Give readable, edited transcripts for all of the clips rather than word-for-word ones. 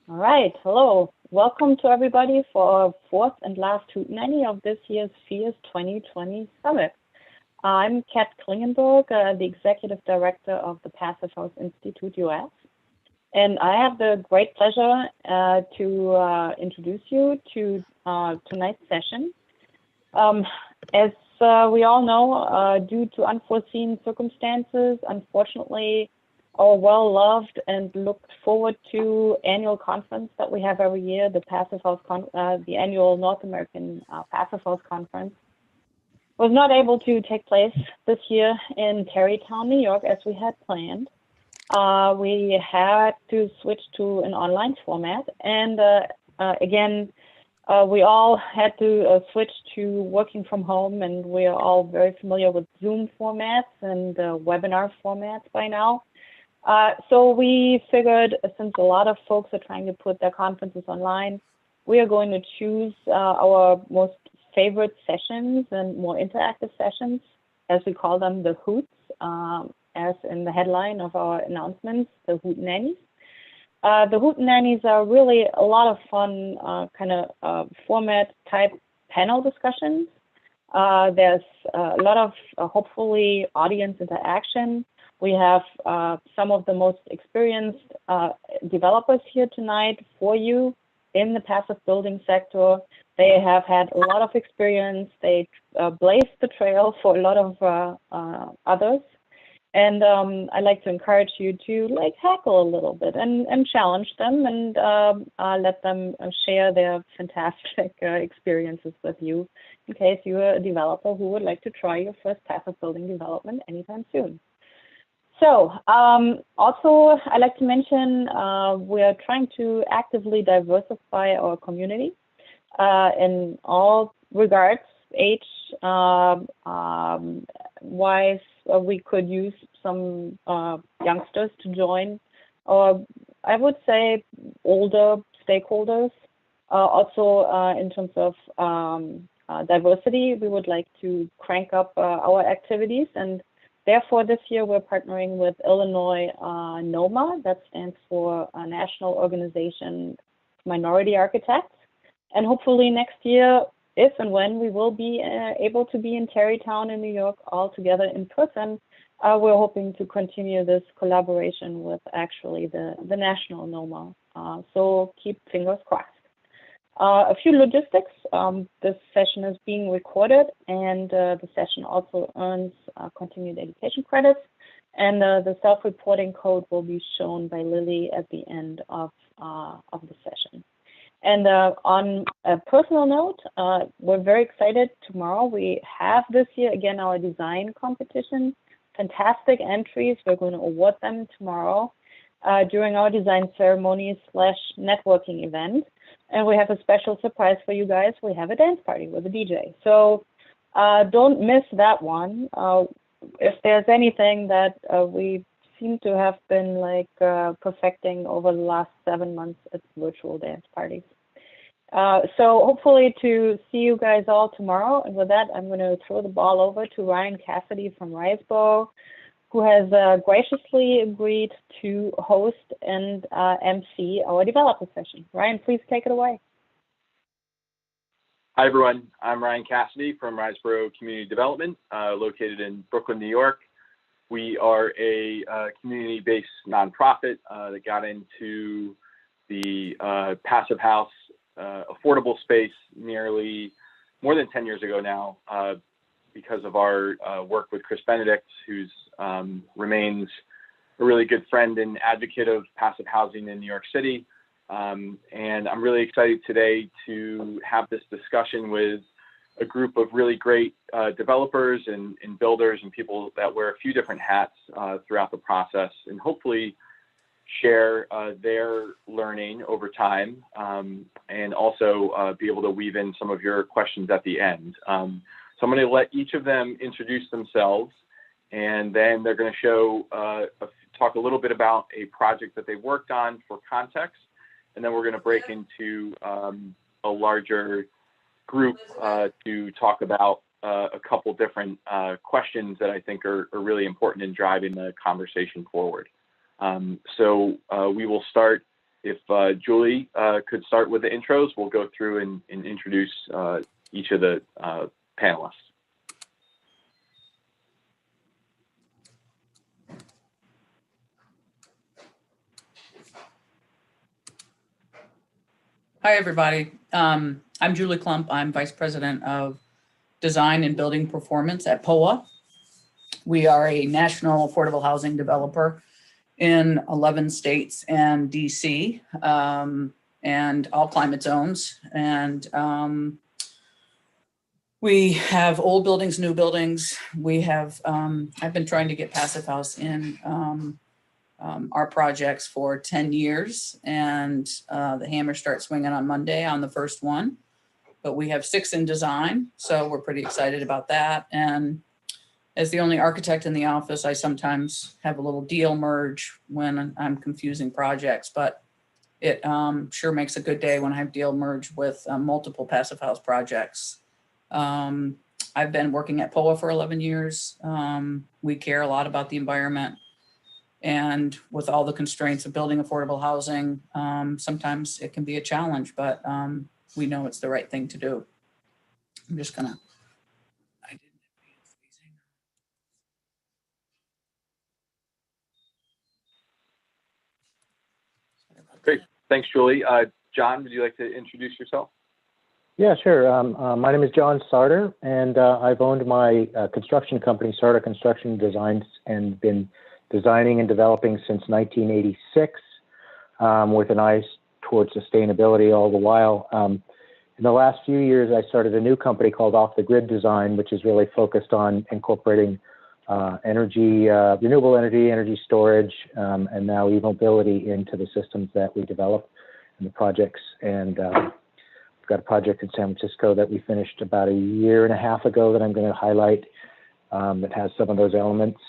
All right, hello. Welcome to everybody for our fourth and last Hootenanny of this year's Phius 2020 Summit. I'm Kat Klingenberg, the Executive Director of the Passive House Institute US. And I have the great pleasure to introduce you to tonight's session. As we all know, due to unforeseen circumstances, unfortunately, our well-loved and looked forward to annual conference that we have every year, the Passive House, the annual North American Passive House Conference, was not able to take place this year in Tarrytown, New York, as we had planned. We had to switch to an online format, and again, we all had to switch to working from home, and we are all very familiar with Zoom formats and webinar formats by now. So we figured, since a lot of folks are trying to put their conferences online, we are going to choose our most favorite sessions and more interactive sessions, as we call them, the Hoots, as in the headline of our announcements, the Hootenannies. The Hootenannies are really a lot of fun kind of format type panel discussions. There's a lot of hopefully audience interaction. We have some of the most experienced developers here tonight for you in the passive building sector. They have had a lot of experience. They blazed the trail for a lot of others. And I'd like to encourage you to hackle a little bit and challenge them and let them share their fantastic experiences with you in case you're a developer who would like to try your first passive building development anytime soon. So also, I'd like to mention we are trying to actively diversify our community in all regards. Age wise, we could use some youngsters to join, or I would say older stakeholders. Also, in terms of diversity, we would like to crank up our activities, and therefore, this year we're partnering with Illinois NOMA, that stands for National Organization of Minority Architects. And hopefully next year, if and when we will be able to be in Tarrytown in New York all together in person, we're hoping to continue this collaboration with actually the national NOMA. So keep fingers crossed. A few logistics. This session is being recorded, and the session also earns continued education credits. And the self-reporting code will be shown by Lily at the end of the session. And on a personal note, we're very excited. Tomorrow we have this year again our design competition. Fantastic entries. We're going to award them tomorrow during our design ceremony / networking event. And we have a special surprise for you guys. We have a dance party with a DJ. So don't miss that one. If there's anything that we seem to have been perfecting over the last 7 months, it's virtual dance parties. So hopefully to see you guys all tomorrow. And with that, I'm going to throw the ball over to Ryan Cassidy from RiseBoro, who has graciously agreed to host and MC our developer session. Ryan, please take it away. Hi, everyone. I'm Ryan Cassidy from RiseBoro Community Development, located in Brooklyn, New York. We are a community-based nonprofit that got into the passive house affordable space more than 10 years ago now, because of our work with Chris Benedict, who's remains a really good friend and advocate of passive housing in New York City. And I'm really excited today to have this discussion with a group of really great developers and builders and people that wear a few different hats throughout the process, and hopefully share their learning over time, and also be able to weave in some of your questions at the end. So I'm going to let each of them introduce themselves, and then they're going to talk a little bit about a project that they worked on for context, and then we're going to break into a larger group to talk about a couple different questions that I think are really important in driving the conversation forward. So we will start if Julie could start with the intros, we'll go through and introduce each of the panelists. Hi, everybody. I'm Julie Klump. I'm Vice President of Design and Building Performance at POA. We are a national affordable housing developer in 11 states and DC, and all climate zones. And we have old buildings, new buildings. We have, I've been trying to get Passive House in our projects for 10 years, and the hammer starts swinging on Monday on the first one. But we have 6 in design, so we're pretty excited about that. And as the only architect in the office, I sometimes have a little deal merge when I'm confusing projects, but it sure makes a good day when I have deal merge with multiple Passive House projects. I've been working at POA for 11 years. We care a lot about the environment. And with all the constraints of building affordable housing, sometimes it can be a challenge, but we know it's the right thing to do. I'm just gonna, Great, thanks, Julie. John, would you like to introduce yourself? Yeah, sure. My name is John Sarter, and I've owned my construction company, Sarter Construction Designs, and been designing and developing since 1986, with an eye towards sustainability all the while. In the last few years, I started a new company called Off the Grid Design, which is really focused on incorporating energy, renewable energy, energy storage, and now e-mobility into the systems that we develop and the projects. And we've got a project in San Francisco that we finished about a year and a half ago that I'm going to highlight that has some of those elements.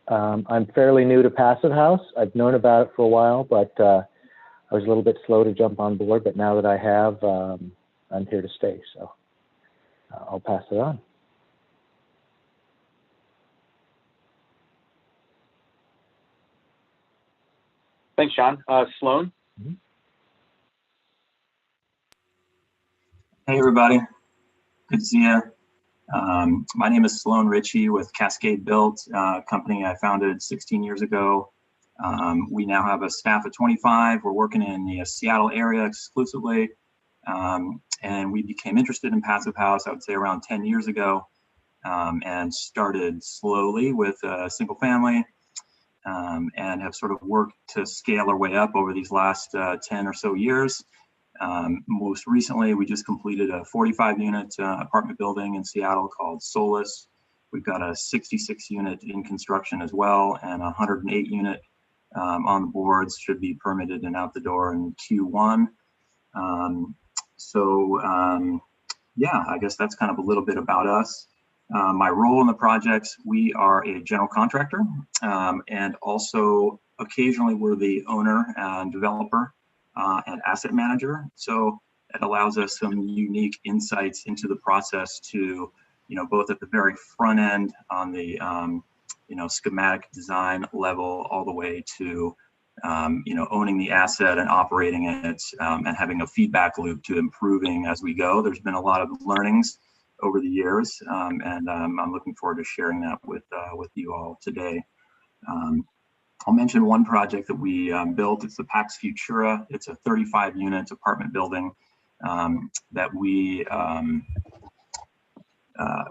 I'm fairly new to Passive House. I've known about it for a while, but I was a little bit slow to jump on board, but now that I have, I'm here to stay. So I'll pass it on. Thanks, John. Sloan? Mm-hmm. Hey, everybody. Good to see you. My name is Sloan Ritchie with Cascade Built, a company I founded 16 years ago. We now have a staff of 25. We're working in the Seattle area exclusively. And we became interested in Passive House, I would say around 10 years ago, and started slowly with a single family, and have sort of worked to scale our way up over these last 10 or so years. Most recently, we just completed a 45-unit apartment building in Seattle called SOL-LUX. We've got a 66-unit in construction as well, and a 108-unit on the boards, should be permitted and out the door in Q1. Yeah, I guess that's kind of a little bit about us. My role in the projects, we are a general contractor, and also occasionally we're the owner and developer and asset manager. So it allows us some unique insights into the process to, both at the very front end on the, schematic design level, all the way to, owning the asset and operating it, and having a feedback loop to improving as we go. There's been a lot of learnings over the years, and I'm looking forward to sharing that with you all today. I'll mention one project that we built. It's the Pax Futura. It's a 35-unit apartment building that we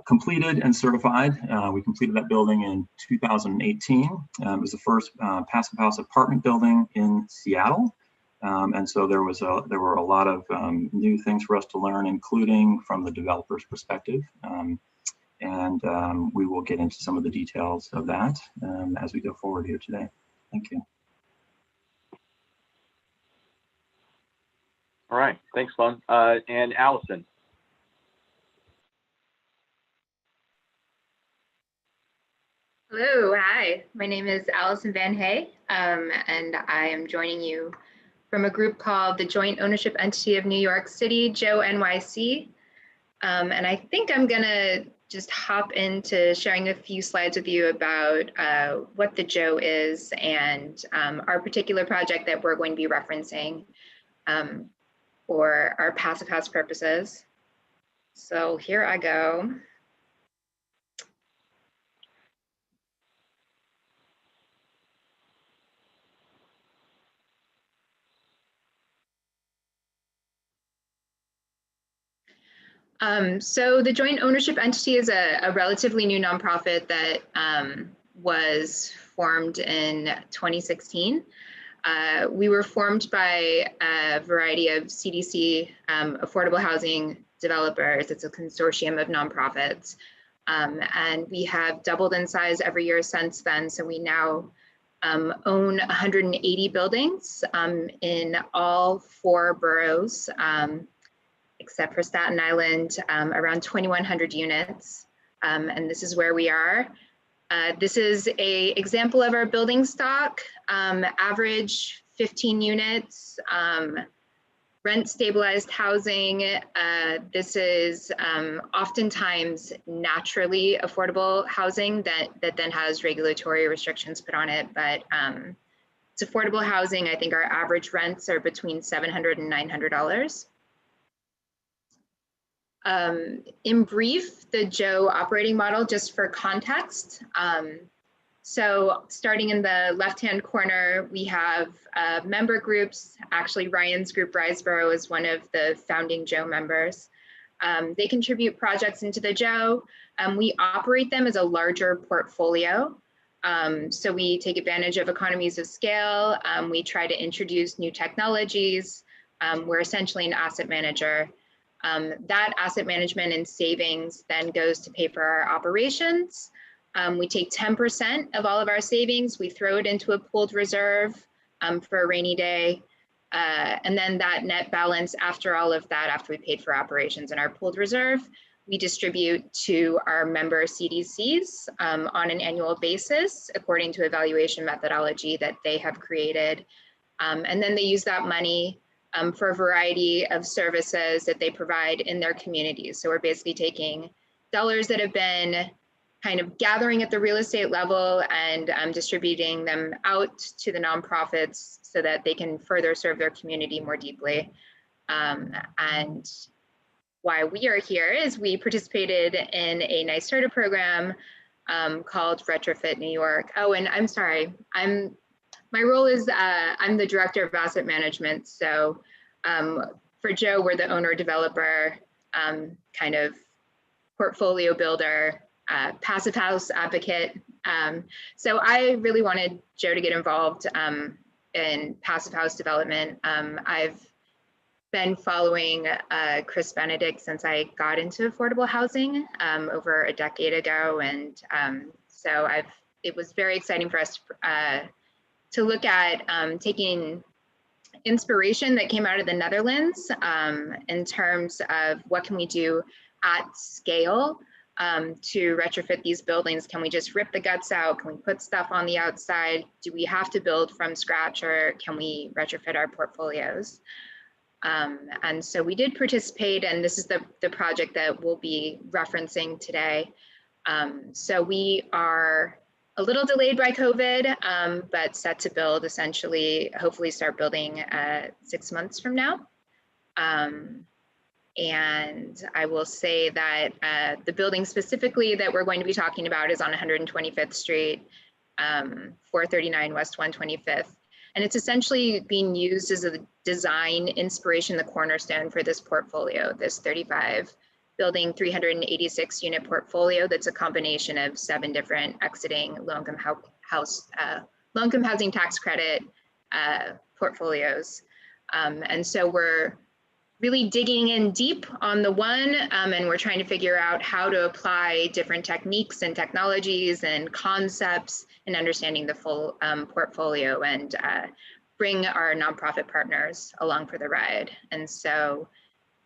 completed and certified. We completed that building in 2018. It was the first Passive House apartment building in Seattle. And so there were a lot of new things for us to learn, including from the developer's perspective. And we will get into some of the details of that as we go forward here today. Thank you. All right, thanks, Sloan. And Allison. Hello, hi. My name is Allison van Hée, and I am joining you from a group called the Joint Ownership Entity of New York City, JOE NYC. And I think I'm gonna just hop into sharing a few slides with you about what the JOE is and our particular project that we're going to be referencing for our passive house purposes. So here I go. So the joint ownership entity is a relatively new nonprofit that was formed in 2016. We were formed by a variety of CDC affordable housing developers. It's a consortium of nonprofits. And we have doubled in size every year since then. So we now own 180 buildings in all 4 boroughs, except for Staten Island, around 2,100 units. And this is where we are. This is an example of our building stock, average 15 units, rent stabilized housing. This is oftentimes naturally affordable housing that then has regulatory restrictions put on it, but it's affordable housing. I think our average rents are between $700 and $900. In brief, the JOE operating model, just for context. So starting in the left-hand corner, we have member groups. Actually, Ryan's group, RiseBoro, is one of the founding JOE members. They contribute projects into the JOE. We operate them as a larger portfolio. So we take advantage of economies of scale. We try to introduce new technologies. We're essentially an asset manager. That asset management and savings then goes to pay for our operations. We take 10% of all of our savings, we throw it into a pooled reserve for a rainy day. And then that net balance after all of that, after we paid for operations in our pooled reserve, we distribute to our member CDCs on an annual basis, according to evaluation methodology that they have created. And then they use that money for a variety of services that they provide in their communities. So we're basically taking dollars that have been kind of gathering at the real estate level and distributing them out to the nonprofits so that they can further serve their community more deeply. And why we are here is we participated in a nice starter program called Retrofit New York. Oh, and I'm sorry, my role is I'm the director of asset management. So for JOE, we're the owner developer, kind of portfolio builder, passive house advocate. So I really wanted JOE to get involved in passive house development. I've been following Chris Benedict since I got into affordable housing over a decade ago. And so it was very exciting for us to look at taking inspiration that came out of the Netherlands in terms of what can we do at scale to retrofit these buildings. Can we just rip the guts out? Can we put stuff on the outside? Do we have to build from scratch, or can we retrofit our portfolios? And so we did participate, and this is the project that we'll be referencing today. So we are a little delayed by COVID, but set to build essentially, hopefully start building 6 months from now. And I will say that the building specifically that we're going to be talking about is on 125th Street, 439 West 125th. And it's essentially being used as a design inspiration, the cornerstone for this portfolio, this 35 building 386 unit portfolio that's a combination of 7 different exiting low-income housing tax credit portfolios. And so we're really digging in deep on the one, and we're trying to figure out how to apply different techniques and technologies and concepts and understanding the full portfolio and bring our nonprofit partners along for the ride. And so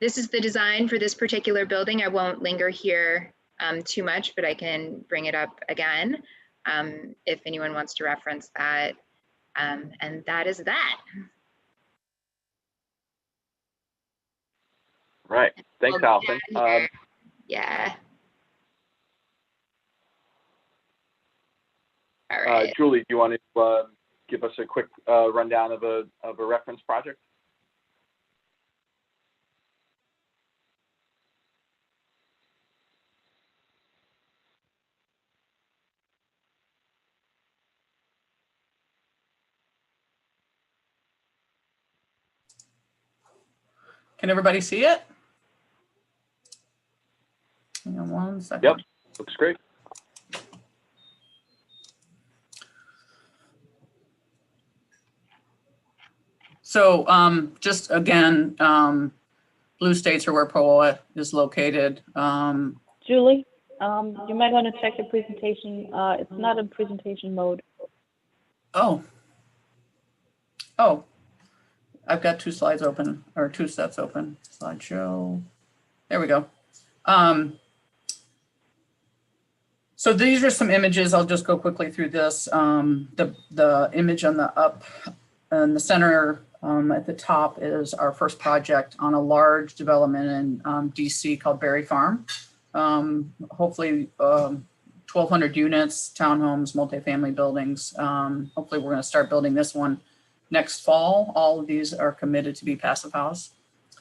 this is the design for this particular building. I won't linger here too much, but I can bring it up again if anyone wants to reference that. And that is that. Right. Thanks, Allison. Yeah. right. Julie, do you want to give us a quick rundown of a reference project? Can everybody see it? Hang on 1 second. Yep, looks great. So just again, blue states are where POA is located. Julie, you might want to check your presentation. It's not in presentation mode. Oh, I've got 2 slides open, or 2 sets open. Slideshow. There we go. So these are some images. I'll just go quickly through this. The image on the up in the center at the top is our first project on a large development in DC called Berry Farm. Hopefully 1,200 units, townhomes, multifamily buildings. Hopefully we're going to start building this one next fall. All of these are committed to be passive house.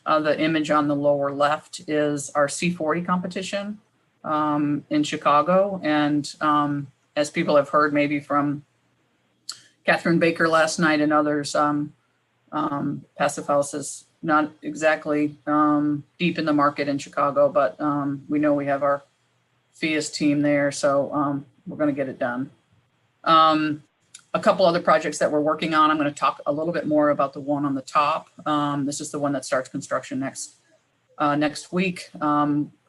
The image on the lower left is our C40 competition in Chicago. And as people have heard maybe from Catherine Baker last night and others, passive house is not exactly deep in the market in Chicago, but we know we have our Phius team there, so we're going to get it done. A couple other projects that we're working on. I'm going to talk a little bit more about the one on the top. This is the one that starts construction next week.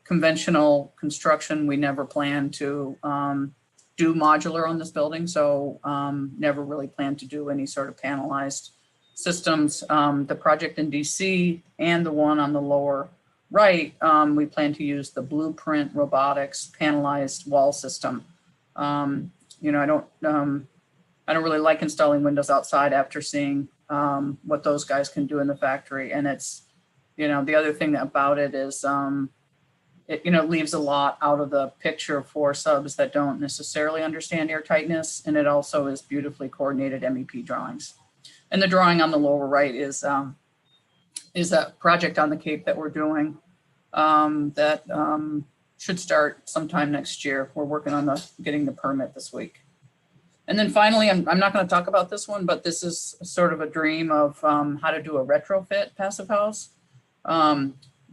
Conventional construction, we never plan to do modular on this building, so never really plan to do any sort of panelized systems. The project in DC and the one on the lower right, we plan to use the Blueprint Robotics panelized wall system. You know, I don't really like installing windows outside after seeing what those guys can do in the factory. And it's, you know, the other thing about it is it, you know, leaves a lot out of the picture for subs that don't necessarily understand air tightness. And it also is beautifully coordinated MEP drawings. And the drawing on the lower right is a project on the Cape that we're doing that should start sometime next year. We're working on getting the permit this week. And then finally, I'm not going to talk about this one, but this is sort of a dream of how to do a retrofit passive house.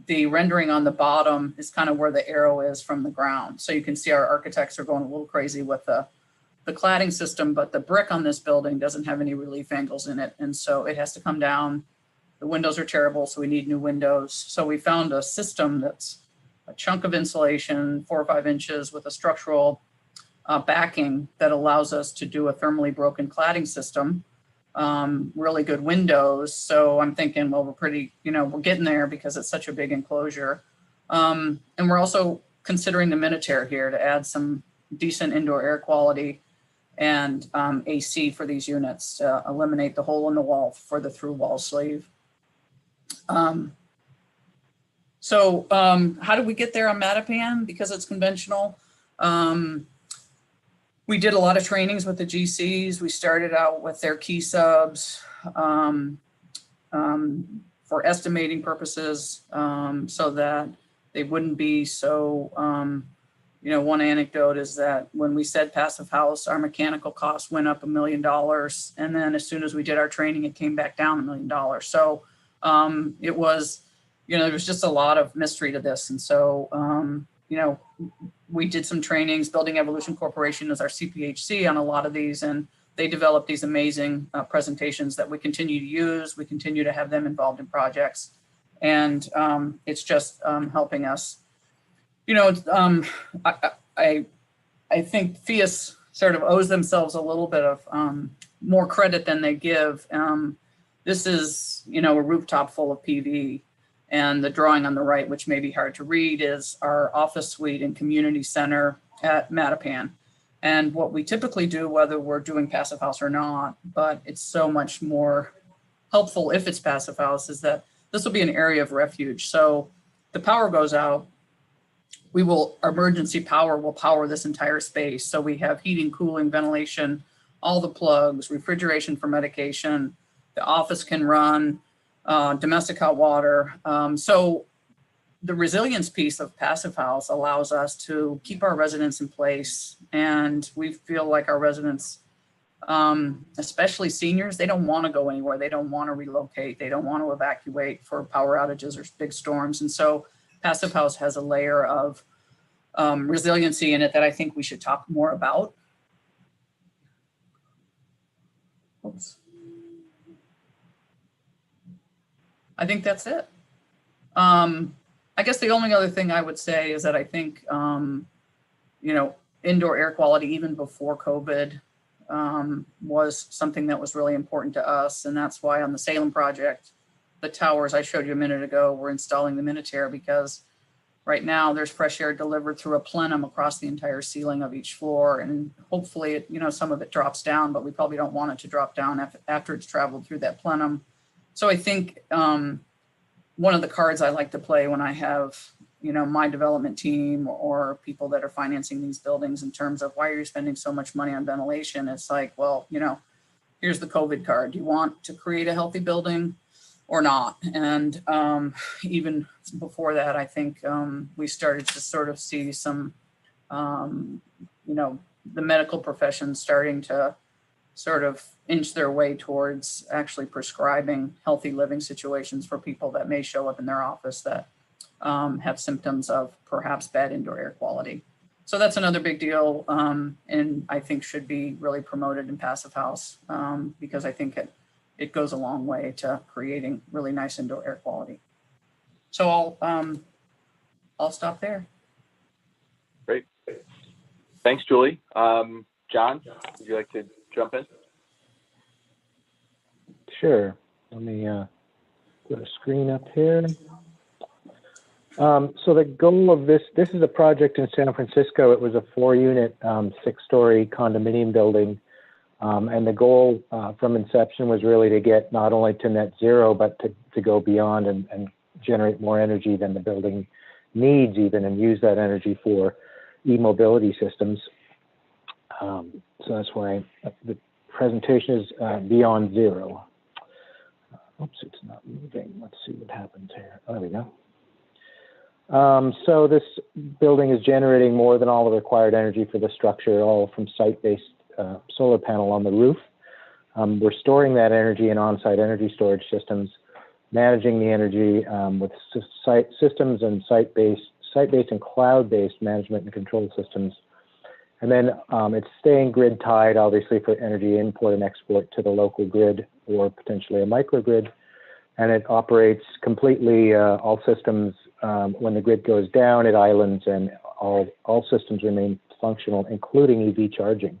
The rendering on the bottom is kind of where the arrow is from the ground. So you can see our architects are going a little crazy with the cladding system, but the brick on this building doesn't have any relief angles in it. And so it has to come down. The windows are terrible, so we need new windows. So we found a system that's a chunk of insulation, 4 or 5 inches with a structural backing that allows us to do a thermally broken cladding system, really good windows. So I'm thinking, well, we're pretty, you know, we're getting there because it's such a big enclosure. And we're also considering the Minotaur here to add some decent indoor air quality and AC for these units to eliminate the hole in the wall for the through wall sleeve. So how did we get there on Mattapan? Because it's conventional. We did a lot of trainings with the GCs. We started out with their key subs for estimating purposes so that they wouldn't be so, you know, one anecdote is that when we said passive house, our mechanical costs went up $1 million. And then as soon as we did our training, it came back down $1 million. So it was, you know, there was just a lot of mystery to this. And so, you know, we did some trainings. Building Evolution Corporation is our CPHC on a lot of these, and they developed these amazing presentations that we continue to use. We continue to have them involved in projects, and it's just helping us. You know, I think Phius sort of owes themselves a little bit of more credit than they give. This is, you know, a rooftop full of PV. And the drawing on the right, which may be hard to read, is our office suite and community center at Mattapan. And what we typically do, whether we're doing passive house or not, but it's so much more helpful if it's passive house, is that this will be an area of refuge. So the power goes out, emergency power will power this entire space. So we have heating, cooling, ventilation, all the plugs, refrigeration for medication, the office can run, domestic hot water. So the resilience piece of Passive House allows us to keep our residents in place. And we feel like our residents, especially seniors, they don't want to go anywhere. They don't want to relocate. They don't want to evacuate for power outages or big storms. And so Passive House has a layer of resiliency in it that I think we should talk more about. Oops. I think that's it. I guess the only other thing I would say is that I think, you know, indoor air quality, even before COVID, was something that was really important to us. And that's why on the Salem project, the towers I showed you a minute ago, we're installing the Minotaur, because right now there's fresh air delivered through a plenum across the entire ceiling of each floor. And hopefully, it, you know, some of it drops down, but we probably don't want it to drop down after it's traveled through that plenum. So I think one of the cards I like to play when I have, you know, my development team or people that are financing these buildings in terms of why are you spending so much money on ventilation? It's like, well, you know, here's the COVID card. Do you want to create a healthy building or not? And even before that, I think we started to sort of see some, you know, the medical profession starting to sort of inch their way towards actually prescribing healthy living situations for people that may show up in their office that have symptoms of perhaps bad indoor air quality. So that's another big deal, and I think should be really promoted in Passive House, because I think it goes a long way to creating really nice indoor air quality. So I'll stop there. Great. Thanks, Julie. John, would you like to jump in? Sure. Let me put a screen up here. So the goal of this is a project in San Francisco. It was a 4-unit, 6-story condominium building. And the goal from inception was really to get not only to net zero, but to go beyond and generate more energy than the building needs even, and use that energy for e-mobility systems. So that's why the presentation is beyond zero. Oops, it's not moving. Let's see what happens here. Oh, there we go. So this building is generating more than all the required energy for the structure, all from site-based solar panel on the roof. We're storing that energy in on-site energy storage systems, managing the energy with site systems and site-based and cloud-based management and control systems. And then it's staying grid tied, obviously, for energy import and export to the local grid or potentially a microgrid. And it operates completely all systems. When the grid goes down, it islands, and all systems remain functional, including EV charging.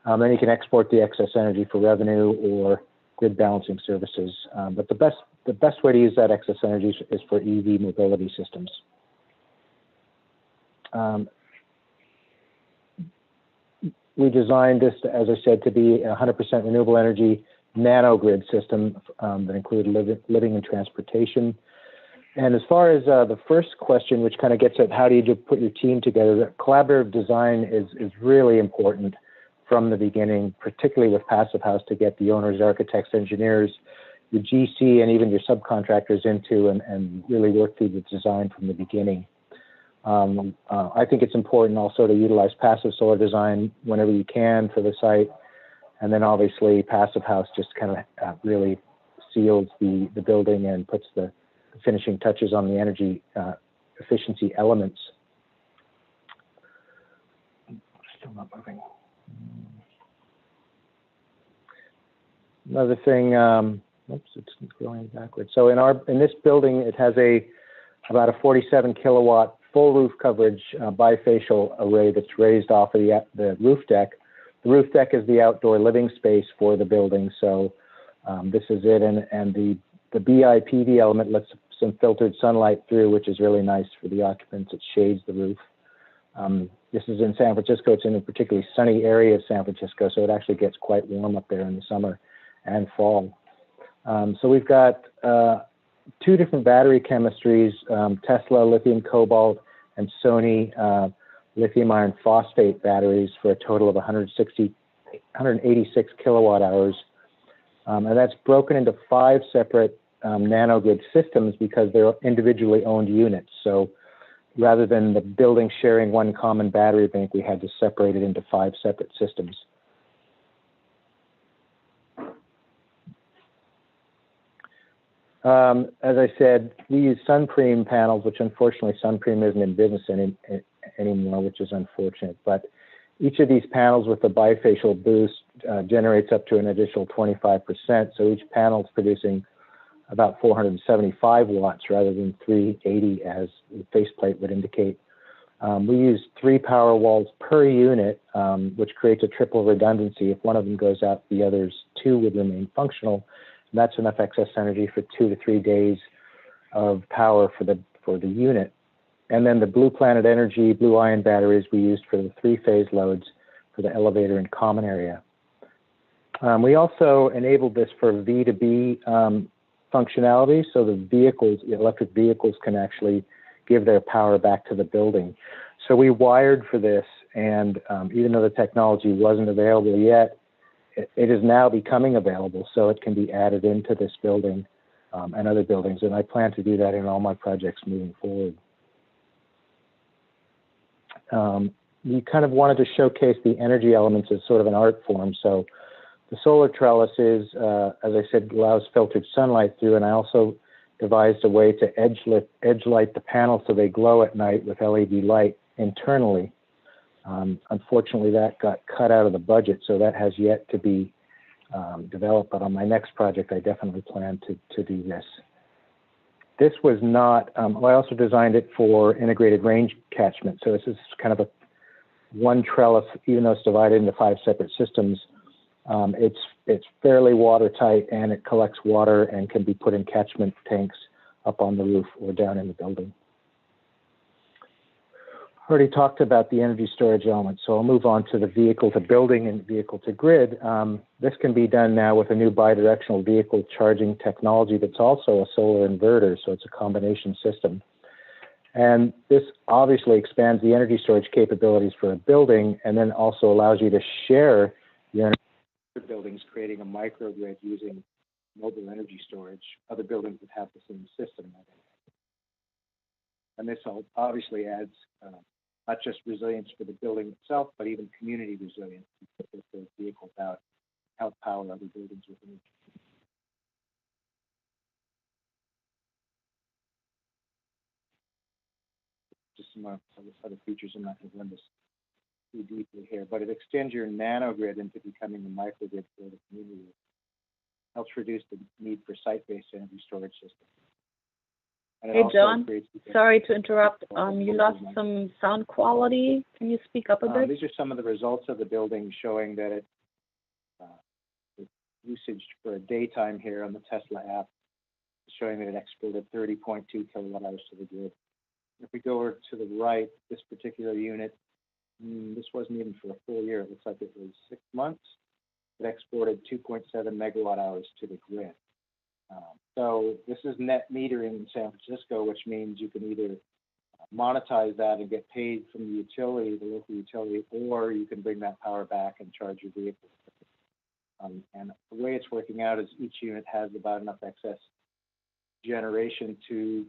Then you can export the excess energy for revenue or grid balancing services. But the best way to use that excess energy is for EV mobility systems. We designed this, as I said, to be a 100% renewable energy NANOGRID system that included living and transportation. And as far as the first question, which kind of gets at how do you put your team together, collaborative design is really important from the beginning, particularly with Passive House, to get the owners, architects, engineers, the GC, and even your subcontractors into and really work through the design from the beginning. I think it's important also to utilize passive solar design whenever you can for the site. And then obviously Passive House just kind of really seals the building and puts the finishing touches on the energy efficiency elements. Still not moving. Another thing, oops, it's going backwards. So in this building, it has about a 47 kilowatt full roof coverage bifacial array that's raised off of the roof deck. The roof deck is the outdoor living space for the building. So this is it, and the BIPV element lets some filtered sunlight through, which is really nice for the occupants. It shades the roof. This is in San Francisco. It's in a particularly sunny area of San Francisco, so it actually gets quite warm up there in the summer and fall. So we've got 2 different battery chemistries, Tesla lithium cobalt and Sony lithium iron phosphate batteries for a total of 160 186 kilowatt hours. And that's broken into 5 separate NANOGRID systems because they're individually owned units. So rather than the building sharing one common battery bank, we had to separate it into 5 separate systems. As I said, we use SunPreme panels, which unfortunately SunPreme isn't in business anymore, which is unfortunate. But each of these panels with the bifacial boost generates up to an additional 25%. So each panel is producing about 475 watts rather than 380 as the faceplate would indicate. We use 3 power walls per unit, which creates a triple redundancy. If one of them goes out, the others 2 would remain functional. And that's enough excess energy for 2 to 3 days of power for the unit. And then the Blue Planet Energy, Blue Ion batteries we used for the 3-phase loads for the elevator and common area. We also enabled this for V2B functionality, so the electric vehicles can actually give their power back to the building. So we wired for this, and even though the technology wasn't available yet, it is now becoming available, so it can be added into this building and other buildings, and I plan to do that in all my projects moving forward. We kind of wanted to showcase the energy elements as sort of an art form. So the solar trellis is, as I said, allows filtered sunlight through, and I also devised a way to edge light the panels so they glow at night with LED light internally. Unfortunately, that got cut out of the budget, so that has yet to be developed. But on my next project, I definitely plan to do this. This was not, I also designed it for integrated range catchment. So this is kind of a one trellis, even though it's divided into 5 separate systems. It's fairly watertight, and it collects water and can be put in catchment tanks up on the roof or down in the building. Already talked about the energy storage element, so I'll move on to the vehicle to building and vehicle to grid. This can be done now with a new bidirectional vehicle charging technology that's also a solar inverter, so it's a combination system. And this obviously expands the energy storage capabilities for a building, and then also allows you to share your energy buildings, creating a microgrid using mobile energy storage. Other buildings that have the same system. And this obviously adds not just resilience for the building itself, but even community resilience to put those vehicles out, help power other buildings with energy. Just some other features. I'm not going to run this too deeply here, but it extends your nanogrid into becoming a microgrid for the community. It helps reduce the need for site-based energy storage systems. Hey, John, sorry to interrupt. You lost some sound quality. Can you speak up a bit? These are some of the results of the building showing that the usage for a daytime here on the Tesla app is showing that it exported 30.2 kilowatt hours to the grid. If we go over to the right, this particular unit, this wasn't even for a full year. It looks like it was 6 months. It exported 2.7 megawatt hours to the grid. So this is net metering in San Francisco, which means you can either monetize that and get paid from the utility, the local utility, or you can bring that power back and charge your vehicle. And the way it's working out is each unit has about enough excess generation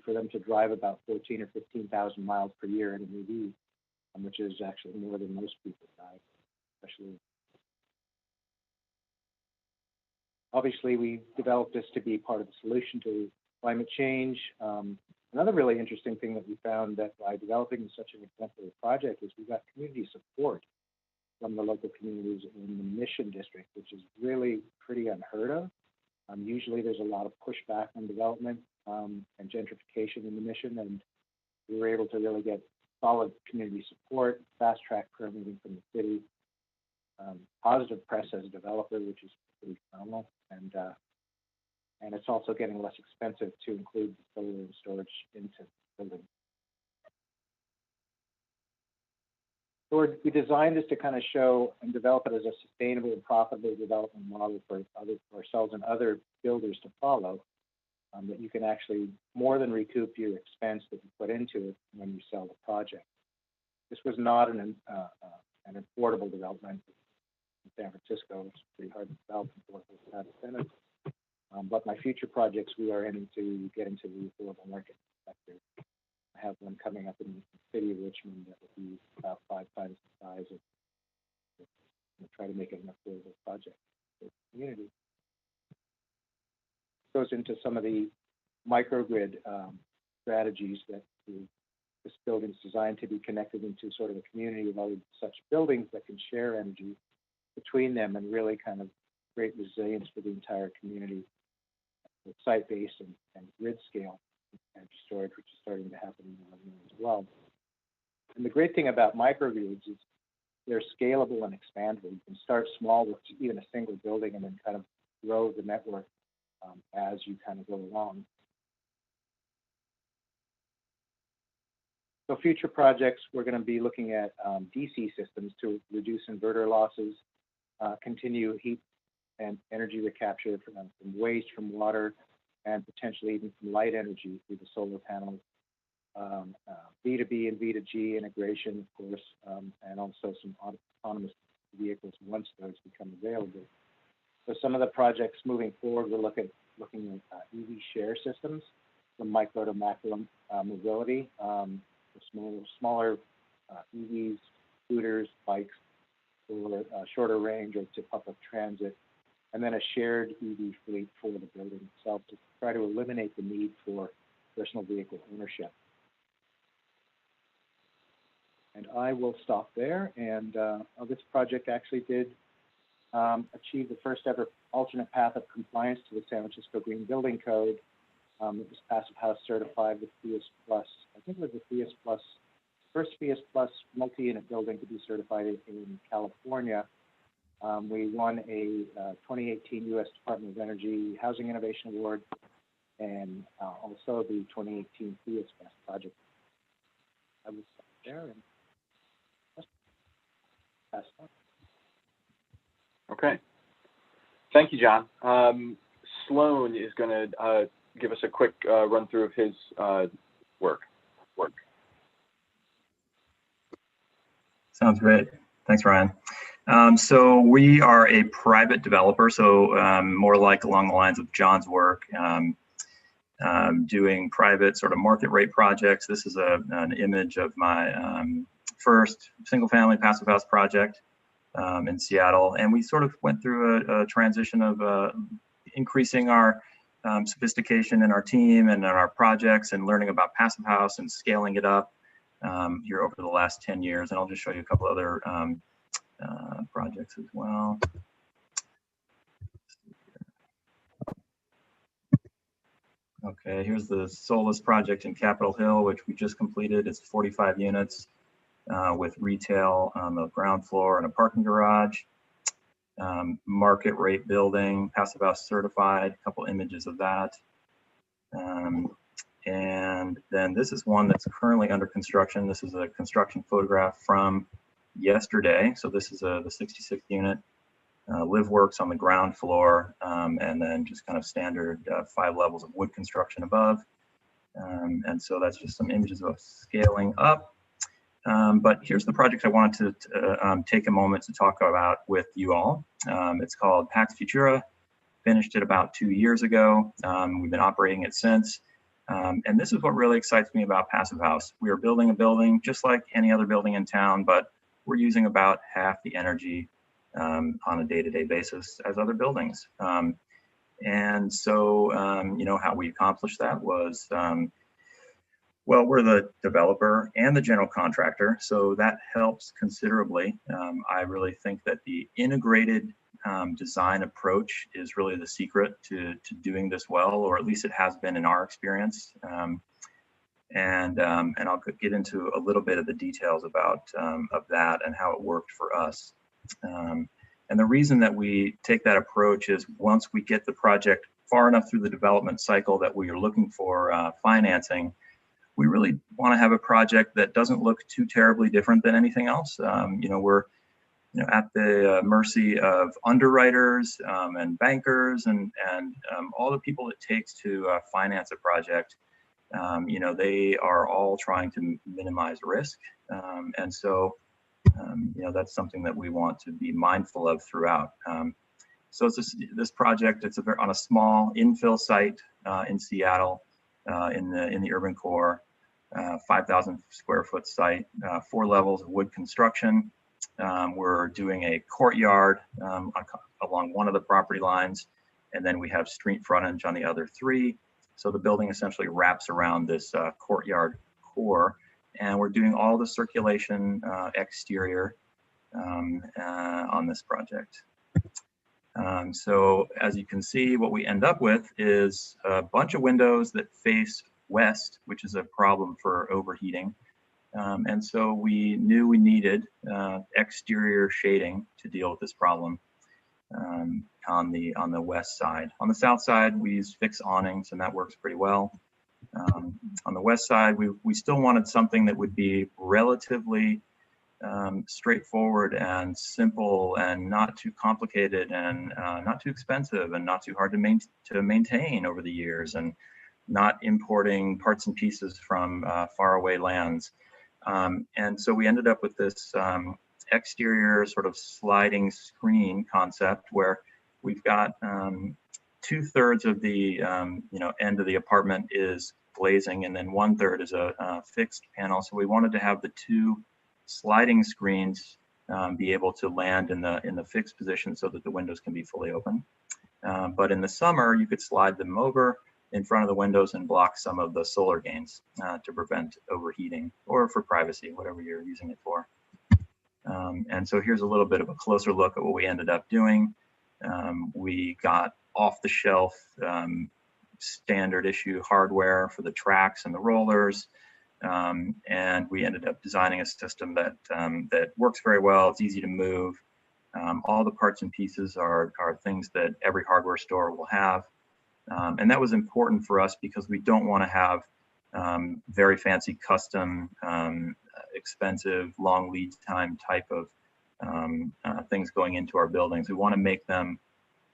for them to drive about 14 or 15,000 miles per year in an EV, which is actually more than most people drive, especially. Obviously, we developed this to be part of the solution to climate change. Another really interesting thing that we found that by developing such an exemplary project is we got community support from the local communities in the Mission District, which is really pretty unheard of. Usually there's a lot of pushback on development and gentrification in the Mission, and we were able to really get solid community support, fast-track permitting from the city, positive press as a developer, which is pretty phenomenal, and it's also getting less expensive to include the solar and storage into the building. So we designed this to kind of show and develop it as a sustainable and profitable development model for ourselves and other builders to follow, that you can actually more than recoup your expense that you put into it when you sell the project. This was not an affordable development. in San Francisco. It's pretty hard to develop without incentives. But my future projects, we are aiming to get into the affordable market sector. I have one coming up in the city of Richmond that will be about 5 times the size of, try to make it an affordable project for the community. Goes into some of the microgrid strategies that this building's designed to be connected into sort of a community of other such buildings that can share energy between them and really kind of create resilience for the entire community with site-based and grid scale energy storage, which is starting to happen as well. And the great thing about microgrids is they're scalable and expandable. You can start small with even a single building and then kind of grow the network as you kind of go along. So future projects, we're going to be looking at DC systems to reduce inverter losses, continue heat and energy recapture from waste, from water, and potentially even from light energy through the solar panels. V2B and V2G integration, of course, and also some autonomous vehicles once those become available. So some of the projects moving forward, we're looking at EV share systems, from micro to macro mobility, smaller EVs, scooters, bikes for shorter range or to public transit, and then a shared EV fleet for the building itself to try to eliminate the need for personal vehicle ownership. And I will stop there. And this project actually did achieve the first ever alternate path of compliance to the San Francisco Green Building Code. It was Passive House certified with Phius Plus. I think it was the Phius Plus, first Phius Plus multi-unit building to be certified in California. We won a 2018 U.S. Department of Energy Housing Innovation Award and also the 2018 Phius Best Project. I will stop there and pass on. Okay. Thank you, John. Sloan is going to give us a quick run through of his work. Sounds great. Thanks, Ryan. So we are a private developer, so more like along the lines of John's work, doing private sort of market rate projects. This is an image of my first single-family passive house project in Seattle, and we sort of went through a transition of increasing our sophistication in our team and in our projects and learning about passive house and scaling it up here over the last 10 years. And I'll just show you a couple other projects as well. Okay, here's the SOL-LUX project in Capitol Hill, which we just completed. It's 45 units with retail on the ground floor and a parking garage. Market rate building, passive house certified, a couple images of that. And then this is one that's currently under construction. This is a construction photograph from yesterday. So this is the 66 unit, live works on the ground floor, and then just kind of standard 5 levels of wood construction above. And so that's just some images of scaling up. But here's the project I wanted to take a moment to talk about with you all. It's called Pax Futura. Finished it about 2 years ago. We've been operating it since. And this is what really excites me about Passive House. We are building a building just like any other building in town, but we're using about half the energy on a day-to-day basis as other buildings. And so, you know, how we accomplished that was, well, we're the developer and the general contractor, so that helps considerably. I really think that the integrated design approach is really the secret to doing this well, or at least it has been in our experience. And I'll get into a little bit of the details about of that and how it worked for us. And the reason that we take that approach is once we get the project far enough through the development cycle that we are looking for financing, we really want to have a project that doesn't look too terribly different than anything else. You know, we're at the mercy of underwriters and bankers and all the people it takes to finance a project. You know, they are all trying to minimize risk. And so That's something that we want to be mindful of throughout. So it's this project, it's on a small infill site in Seattle, in the urban core, 5,000 square foot site, 4 levels of wood construction. We're doing a courtyard along one of the property lines, and then we have street frontage on the other 3. So the building essentially wraps around this courtyard core, and we're doing all the circulation exterior on this project. So as you can see, what we end up with is a bunch of windows that face west, which is a problem for overheating. And so we knew we needed exterior shading to deal with this problem on the west side. On the south side, we use fixed awnings, and that works pretty well. On the west side, we still wanted something that would be relatively straightforward and simple and not too complicated and not too expensive and not too hard to maintain over the years, and not importing parts and pieces from faraway lands. And so we ended up with this exterior sort of sliding screen concept where we've got 2/3 of the end of the apartment is glazing, and then 1/3 is a fixed panel. So we wanted to have the 2 sliding screens be able to land in the fixed position so that the windows can be fully open. But in the summer, you could slide them over in front of the windows and block some of the solar gains to prevent overheating, or for privacy, whatever you're using it for. And so here's a little bit of a closer look at what we ended up doing. We got off-the-shelf standard issue hardware for the tracks and the rollers. And we ended up designing a system that works very well. It's easy to move. All the parts and pieces are things that every hardware store will have. And that was important for us because we don't want to have very fancy custom, expensive, long lead time type of things going into our buildings. We want to make them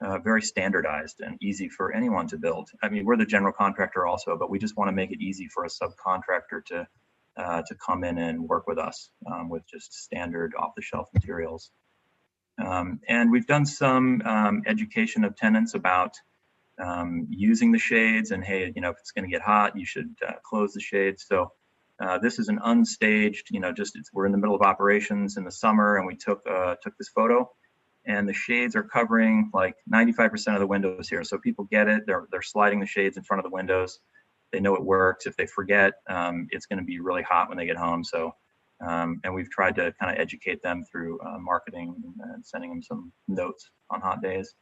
very standardized and easy for anyone to build. I mean, we're the general contractor also, but we just want to make it easy for a subcontractor to come in and work with us with just standard off-the-shelf materials. And we've done some education of tenants about using the shades, and hey, if it's going to get hot, you should close the shades. So this is an unstaged, we're in the middle of operations in the summer, and we took this photo, and the shades are covering like 95% of the windows here. So people get it. They're sliding the shades in front of the windows. They know it works. If they forget, it's going to be really hot when they get home. So, and we've tried to kind of educate them through marketing and sending them some notes on hot days.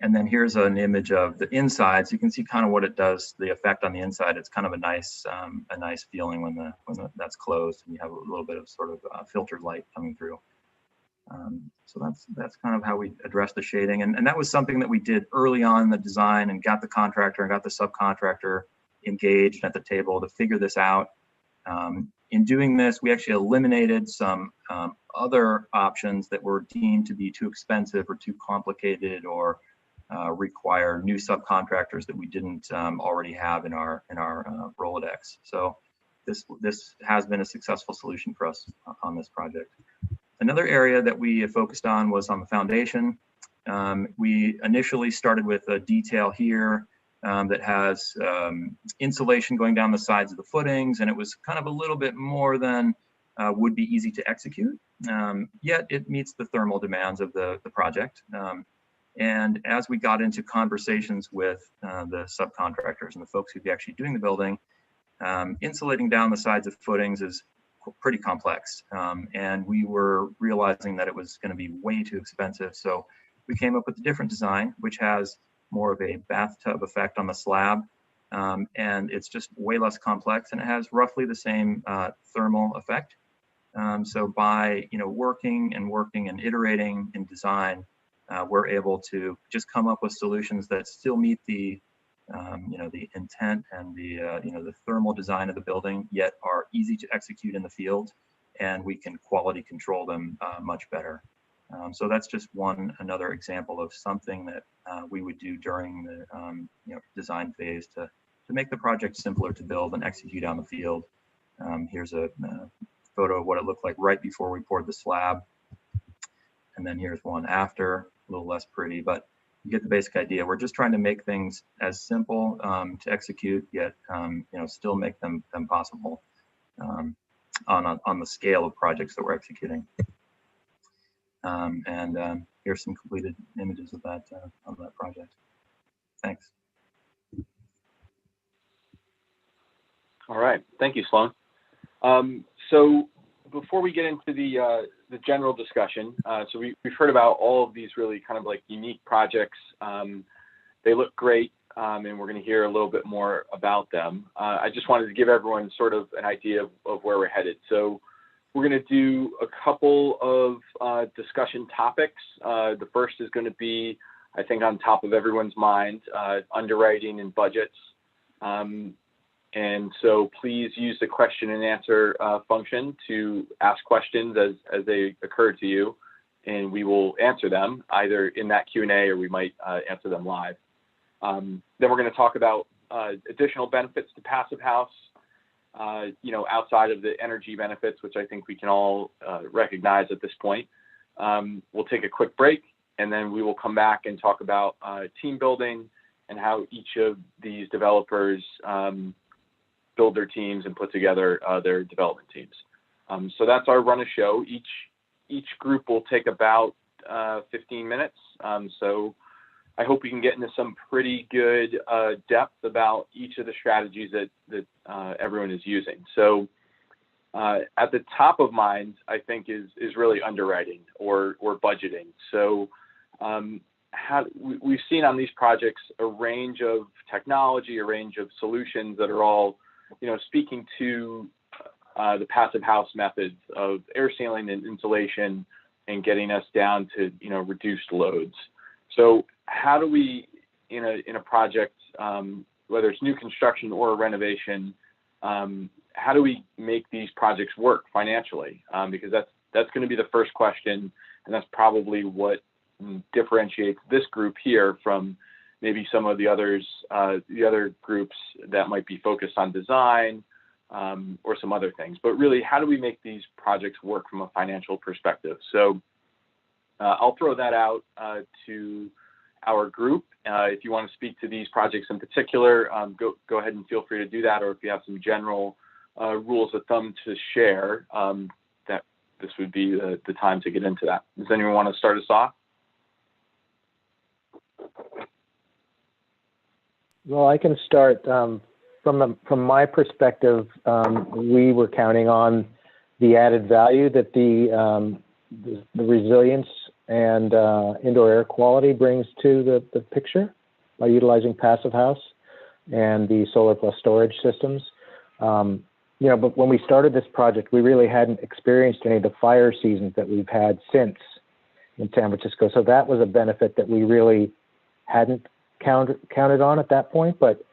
And then here's an image of the inside. So you can see kind of what it does, the effect on the inside. It's kind of a nice feeling when that's closed and you have a little bit of sort of filtered light coming through. So that's kind of how we address the shading. And that was something that we did early on in the design, and got the contractor and got the subcontractor engaged at the table to figure this out. In doing this, we actually eliminated some other options that were deemed to be too expensive or too complicated, or require new subcontractors that we didn't already have in our Rolodex. So this has been a successful solution for us on this project. Another area that we focused on was on the foundation. We initially started with a detail here that has insulation going down the sides of the footings, and it was kind of a little bit more than would be easy to execute, yet it meets the thermal demands of the project. And as we got into conversations with the subcontractors and the folks who'd be actually doing the building, insulating down the sides of footings is pretty complex. And we were realizing that it was going to be way too expensive. So we came up with a different design, which has more of a bathtub effect on the slab. And it's just way less complex, and it has roughly the same thermal effect. So by working and iterating in design, we're able to just come up with solutions that still meet the the intent and the thermal design of the building, yet are easy to execute in the field, and we can quality control them much better. So that's just another example of something that we would do during the design phase to make the project simpler to build and execute on the field. Here's a photo of what it looked like right before we poured the slab. And then here's one after, a little less pretty, but you get the basic idea. We're just trying to make things as simple to execute, yet still make them possible on the scale of projects that we're executing. Here's some completed images of that project. Thanks. All right, thank you, Sloan. So before we get into the general discussion, so we've heard about all of these really kind of like unique projects. They look great, and we're going to hear a little bit more about them. I just wanted to give everyone sort of an idea of where we're headed. So we're going to do a couple of discussion topics. The first is going to be, I think, on top of everyone's mind, underwriting and budgets. And so please use the question and answer function to ask questions as they occur to you, and we will answer them either in that Q&A or we might answer them live. Then we're going to talk about additional benefits to Passive House, outside of the energy benefits, which I think we can all recognize at this point. We'll take a quick break, and then we will come back and talk about team building and how each of these developers build their teams and put together their development teams. So that's our run of show. Each group will take about 15 minutes. So I hope we can get into some pretty good depth about each of the strategies that everyone is using. So at the top of mind, I think is really underwriting or budgeting. So we've seen on these projects a range of technology, a range of solutions that are all speaking to the Passive House methods of air sealing and insulation and getting us down to reduced loads. So how do we in a project, whether it's new construction or a renovation, how do we make these projects work financially? Because that's going to be the first question, and that's probably what differentiates this group here from maybe some of the others, the other groups that might be focused on design or some other things. But really, how do we make these projects work from a financial perspective? So I'll throw that out to our group. If you want to speak to these projects in particular, go ahead and feel free to do that. Or if you have some general rules of thumb to share, that this would be the time to get into that. Does anyone want to start us off? Well, I can start. From my perspective, we were counting on the added value that the resilience and indoor air quality brings to the picture by utilizing Passive House and the solar plus storage systems. But when we started this project, we really hadn't experienced any of the fire seasons that we've had since in San Francisco. So that was a benefit that we really hadn't counted on at that point. But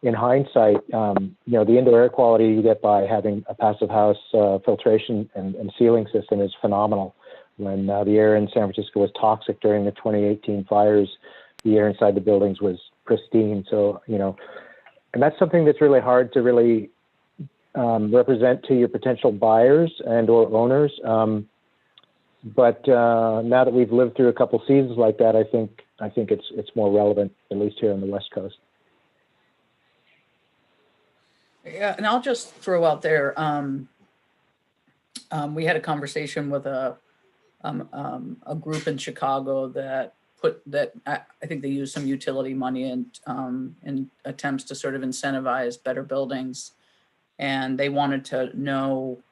in hindsight, the indoor air quality you get by having a Passive House filtration and sealing system is phenomenal. When the air in San Francisco was toxic during the 2018 fires, the air inside the buildings was pristine. So, and that's something that's really hard to really represent to your potential buyers and or owners. But now that we've lived through a couple seasons like that, I think it's more relevant, at least here on the West Coast. Yeah, and I'll just throw out there, we had a conversation with a group in Chicago that I think they used some utility money in attempts to sort of incentivize better buildings, and they wanted to know,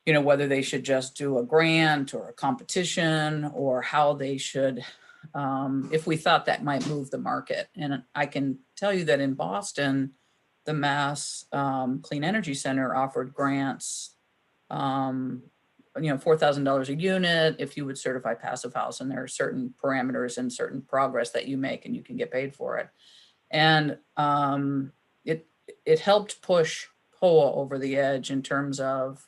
whether they should just do a grant or a competition or how they should, if we thought that might move the market. And I can tell you that in Boston, the Mass Clean Energy Center offered grants, $4,000 a unit if you would certify Passive House, and there are certain parameters and certain progress that you make, and you can get paid for it. And it helped push POA over the edge in terms of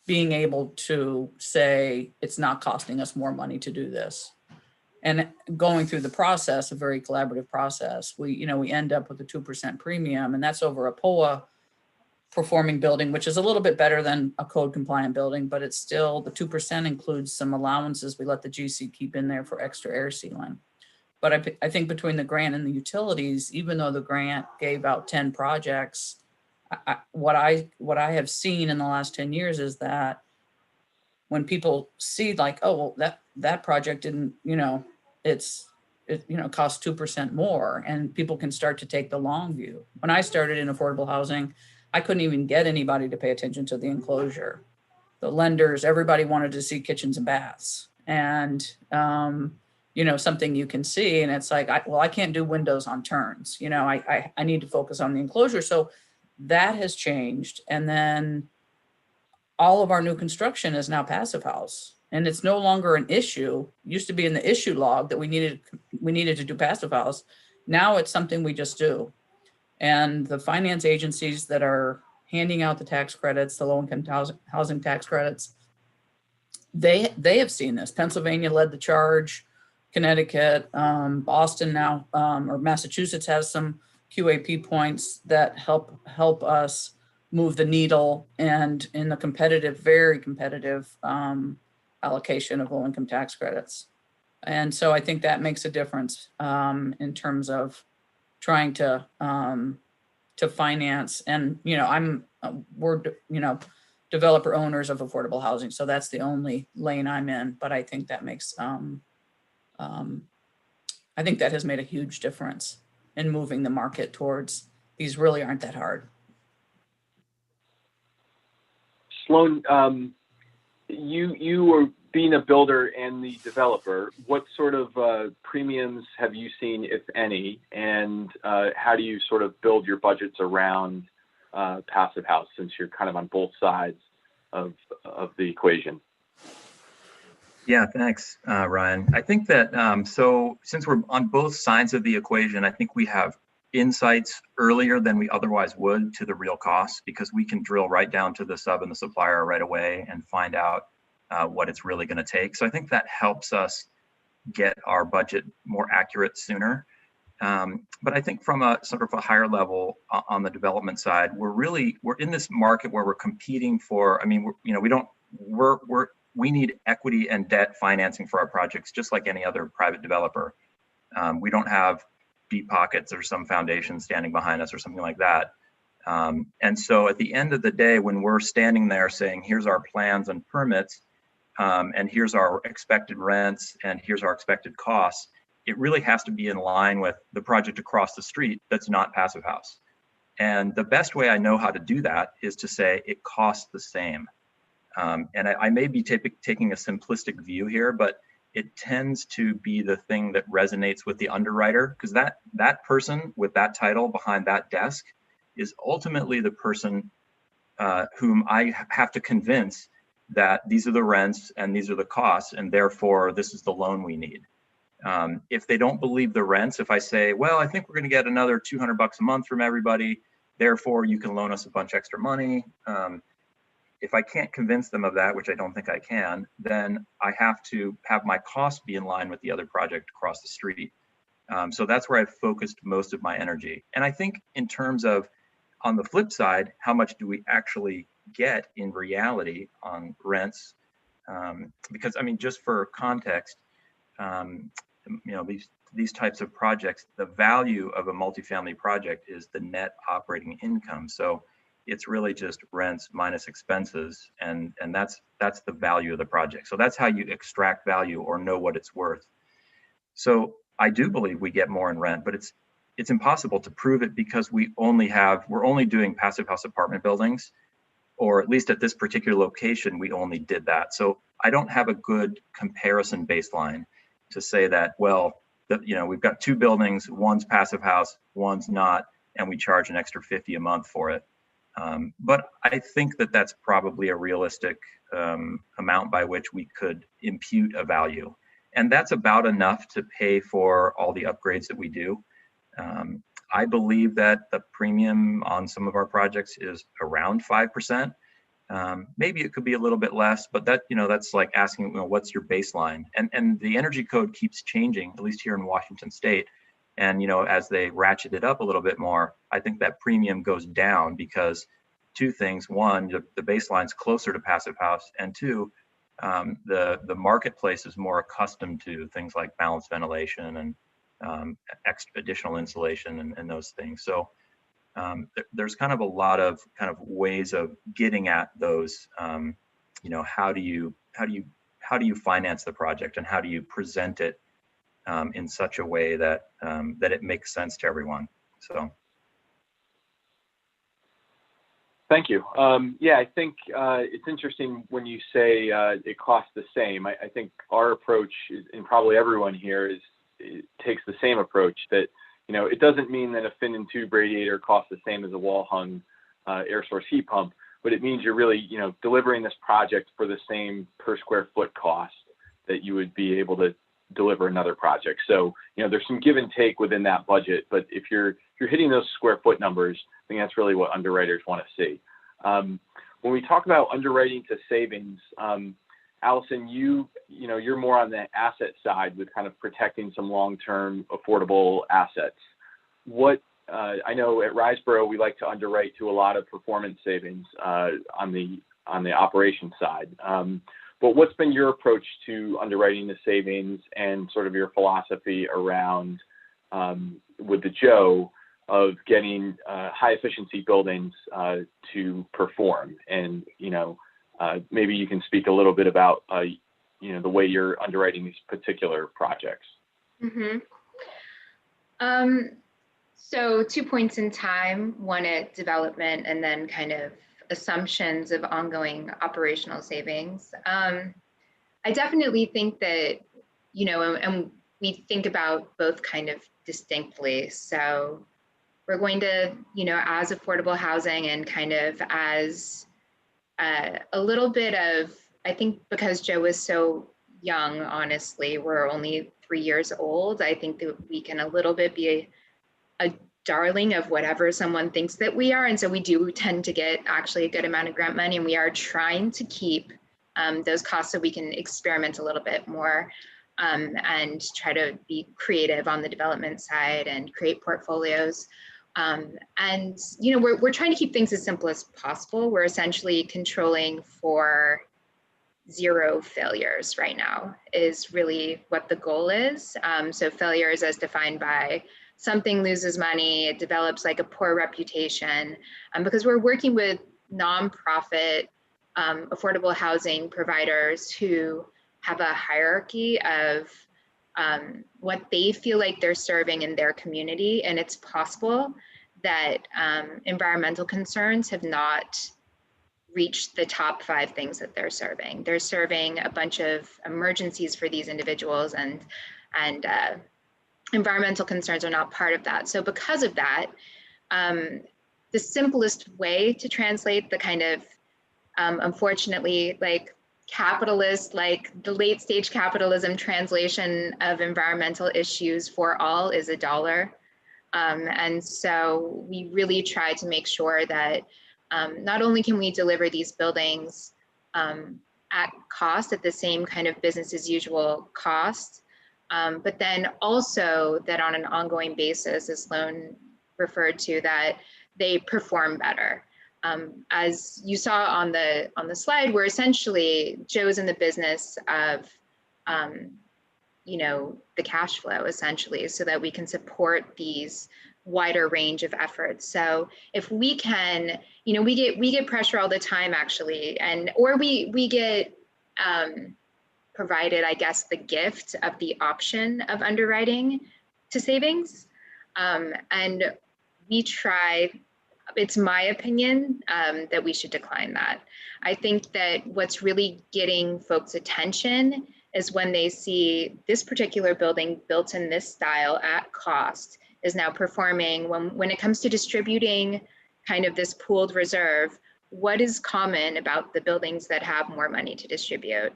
being able to say it's not costing us more money to do this. And going through the process, a very collaborative process, we end up with a 2% premium, and that's over a POA performing building, which is a little bit better than a code compliant building, but it's still, the 2% includes some allowances we let the GC keep in there for extra air sealing. But I think between the grant and the utilities, even though the grant gave out 10 projects, what I have seen in the last 10 years is that when people see like, oh, well, that project didn't, it costs 2% more, and people can start to take the long view. When I started in affordable housing, I couldn't even get anybody to pay attention to the enclosure. The lenders, everybody wanted to see kitchens and baths, and something you can see, and it's like, I can't do windows on turns. I need to focus on the enclosure. So that has changed, and then all of our new construction is now passive house, and it's no longer an issue. It used to be in the issue log that we needed to do passive house. Now it's something we just do. And the finance agencies that are handing out the tax credits, the low-income housing tax credits, they have seen this. Pennsylvania led the charge, Connecticut, Boston now, or Massachusetts has some QAP points that help us move the needle, and in the competitive, very competitive allocation of low-income tax credits. And so I think that makes a difference in terms of trying to finance. And we're developer owners of affordable housing, so that's the only lane I'm in. But I think that makes I think that has made a huge difference in moving the market towards these really aren't that hard. Sloan, you were being a builder and the developer. What sort of premiums have you seen, if any, and how do you sort of build your budgets around passive house, since you're kind of on both sides of the equation? Yeah, thanks, Ryan. I think that so since we're on both sides of the equation, I think we have insights earlier than we otherwise would to the real costs, because we can drill right down to the sub and the supplier right away and find out what it's really going to take. So I think that helps us get our budget more accurate sooner. But I think from a sort of a higher level on the development side, we're in this market where we're competing for, we need equity and debt financing for our projects, just like any other private developer. We don't have deep pockets or some foundation standing behind us or something like that. And so at the end of the day, when we're standing there saying, here's our plans and permits, and here's our expected rents, and here's our expected costs, it really has to be in line with the project across the street that's not passive house. And the best way I know how to do that is to say it costs the same. And I may be taking a simplistic view here, but it tends to be the thing that resonates with the underwriter, because that person with that title behind that desk is ultimately the person whom I have to convince that these are the rents and these are the costs, and therefore this is the loan we need. If they don't believe the rents, if I say, well, I think we're going to get another $200 a month from everybody, therefore you can loan us a bunch extra money. If I can't convince them of that, which I don't think I can, then I have to have my costs be in line with the other project across the street. So that's where I've focused most of my energy. And I think in terms of, on the flip side, how much do we actually get in reality on rents? Because I mean, just for context, these types of projects, the value of a multifamily project is the net operating income. So it's really just rents minus expenses, and that's the value of the project. So that's how you extract value or know what it's worth. So I do believe we get more in rent, but it's impossible to prove it, because we're only doing passive house apartment buildings, or at least at this particular location, we only did that. So I don't have a good comparison baseline to say that, well, we've got two buildings, one's passive house, one's not, and we charge an extra $50 a month for it. But I think that that's probably a realistic amount by which we could impute a value. And that's about enough to pay for all the upgrades that we do. I believe that the premium on some of our projects is around 5%. Maybe it could be a little bit less, but that, that's like asking, what's your baseline? And the energy code keeps changing, at least here in Washington State. And, as they ratchet it up a little bit more, I think that premium goes down because two things. One, the baseline's closer to passive house, and two, the marketplace is more accustomed to things like balanced ventilation and additional insulation and those things. So there's kind of a lot of ways of getting at those. How do you finance the project, and how do you present it in such a way that that it makes sense to everyone? So. Thank you. Yeah, I think it's interesting when you say it costs the same. I think our approach, and probably everyone here, takes the same approach, that it doesn't mean that a fin and tube radiator costs the same as a wall hung air source heat pump, but it means you're really delivering this project for the same per square foot cost that you would be able to deliver another project. So there's some give and take within that budget, but if you're hitting those square foot numbers, I think that's really what underwriters want to see. When we talk about underwriting to savings, Allison, you're more on the asset side with kind of protecting some long-term affordable assets. I know at RiseBoro we like to underwrite to a lot of performance savings on the operations side. But what's been your approach to underwriting the savings, and sort of your philosophy around with the Joe of getting high efficiency buildings to perform? And maybe you can speak a little bit about the way you're underwriting these particular projects. Mm-hmm. So 2 points in time, one at development and then kind of assumptions of ongoing operational savings. I definitely think that, and we think about both kind of distinctly. So we're going to, as affordable housing and kind of as a little bit of, I think because Joe is so young, honestly, we're only 3 years old. I think that we can a little bit be a darling of whatever someone thinks that we are. And so we do tend to get actually a good amount of grant money, and we are trying to keep those costs so we can experiment a little bit more and try to be creative on the development side and create portfolios. And we're trying to keep things as simple as possible. We're essentially controlling for 0 failures right now is really what the goal is. So failures as defined by something loses money, it develops like a poor reputation, because we're working with nonprofit affordable housing providers who have a hierarchy of what they feel like they're serving in their community. And it's possible that environmental concerns have not reached the top 5 things that they're serving. They're serving a bunch of emergencies for these individuals, and environmental concerns are not part of that. So because of that, the simplest way to translate the kind of, unfortunately, like capitalist, like the late stage capitalism translation of environmental issues for all is $1. And so we really try to make sure that not only can we deliver these buildings at cost, at the same kind of business as usual cost, but then also that on an ongoing basis, as Sloan referred to, that they perform better. As you saw on the slide, we're essentially, Joe's in the business of the cash flow essentially, so that we can support these wider range of efforts. So if we can, we get pressure all the time actually, or we get provided, I guess, the gift of the option of underwriting to savings. And we try, it's my opinion that we should decline that. I think that what's really getting folks' attention is when they see this particular building built in this style at cost is now performing. When it comes to distributing kind of this pooled reserve, what is common about the buildings that have more money to distribute?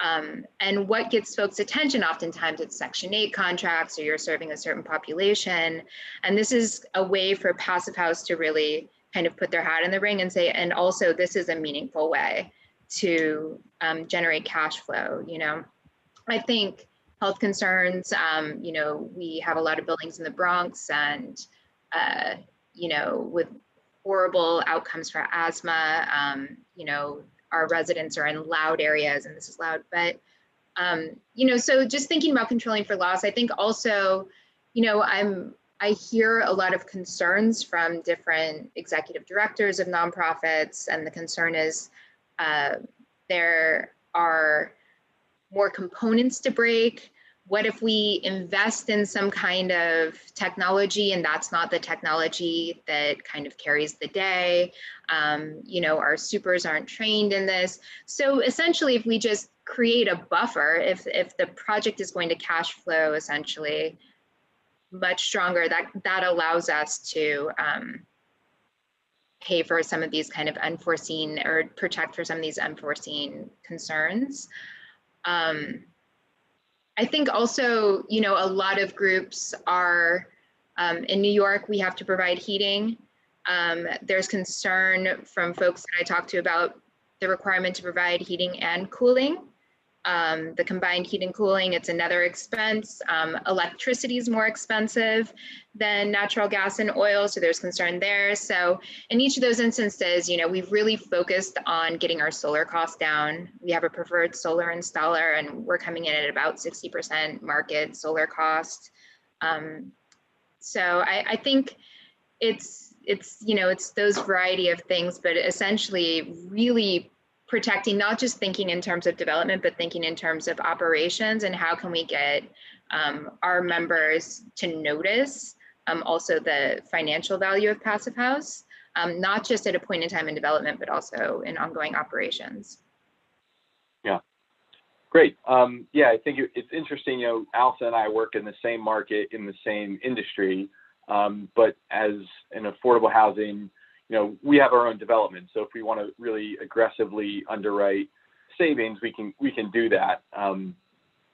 And what gets folks' attention, oftentimes it's Section 8 contracts, or you're serving a certain population. And this is a way for Passive House to really kind of put their hat in the ring and say, and also this is a meaningful way to generate cash flow. You know, I think health concerns, you know, we have a lot of buildings in the Bronx and, you know, with horrible outcomes for asthma, you know, our residents are in loud areas, and this is loud, but, you know, so just thinking about controlling for loss, I think also, you know, I hear a lot of concerns from different executive directors of nonprofits, and the concern is there are more components to break. What if we invest in some kind of technology and that's not the technology that kind of carries the day? You know, our supers aren't trained in this. So essentially, if we just create a buffer, if the project is going to cash flow essentially much stronger, that allows us to pay for some of these kind of unforeseen, or protect for some of these unforeseen concerns. I think also, you know, a lot of groups are, in New York, we have to provide heating. There's concern from folks that I talked to about the requirement to provide heating and cooling. The combined heat and cooling, it's another expense. Electricity is more expensive than natural gas and oil, so there's concern there. So in each of those instances, you know, we've really focused on getting our solar costs down. We have a preferred solar installer, and we're coming in at about 60% market solar cost. So I think it's, you know, it's those variety of things, but essentially really protecting, not just thinking in terms of development, but thinking in terms of operations, and how can we get our members to notice also the financial value of Passive House, not just at a point in time in development, but also in ongoing operations. Yeah, great. Yeah, I think it's interesting, you know, Allison and I work in the same market, in the same industry, but as an affordable housing, you know, we have our own development. So if we want to really aggressively underwrite savings, we can do that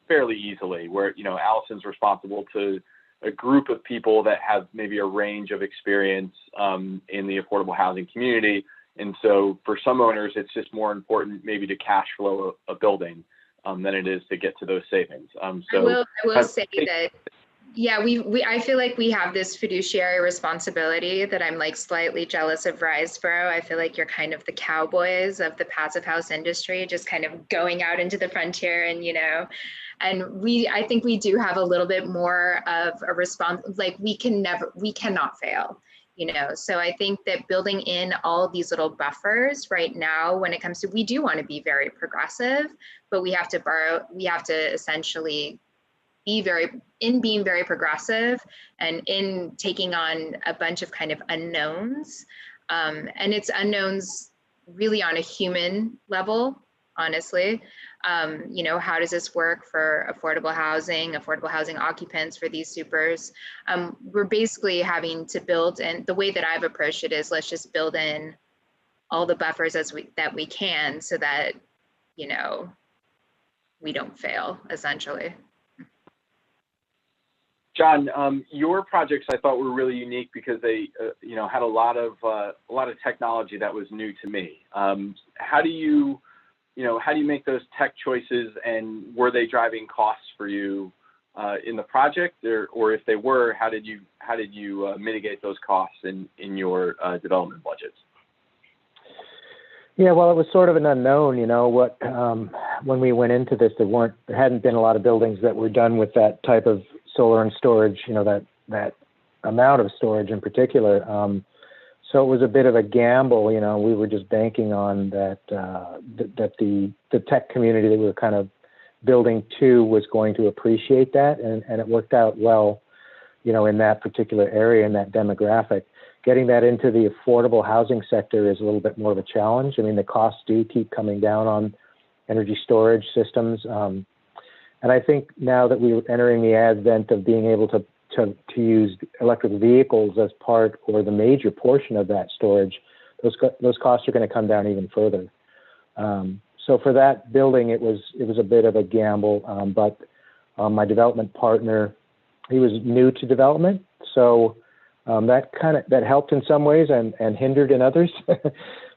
fairly easily. Where, you know, Allison's responsible to a group of people that have maybe a range of experience in the affordable housing community. And so for some owners, it's just more important maybe to cash flow a building than it is to get to those savings. So I will say that. Yeah, I feel like we have this fiduciary responsibility that I'm like slightly jealous of RiseBoro. I feel like you're kind of the cowboys of the Passive House industry, just kind of going out into the frontier, and, you know, and I think we do have a little bit more of a response, like we cannot fail, you know. So I think that building in all these little buffers right now, when it comes to, we do want to be very progressive, but we have to essentially being very progressive and in taking on a bunch of kind of unknowns. And it's unknowns really on a human level, honestly. You know, how does this work for affordable housing occupants for these supers? We're basically having to build, and the way that I've approached it is, let's just build in all the buffers that we can, so that, you know, we don't fail, essentially. John, your projects I thought were really unique because they, you know, had a lot of technology that was new to me. How do you make those tech choices, and were they driving costs for you in the project, or if they were, how did you mitigate those costs in your development budgets? Yeah, well, it was sort of an unknown, you know, when we went into this, there hadn't been a lot of buildings that were done with that type of solar and storage, you know, that amount of storage in particular. So it was a bit of a gamble, you know. We were just banking on that the tech community that we were kind of building to was going to appreciate that, and it worked out well, you know, in that particular area, in that demographic. Getting that into the affordable housing sector is a little bit more of a challenge. I mean, the costs do keep coming down on energy storage systems. And I think now that we're entering the advent of being able to use electric vehicles as part or the major portion of that storage, those costs are going to come down even further. So for that building, it was a bit of a gamble, but my development partner, he was new to development, so that helped in some ways and hindered in others.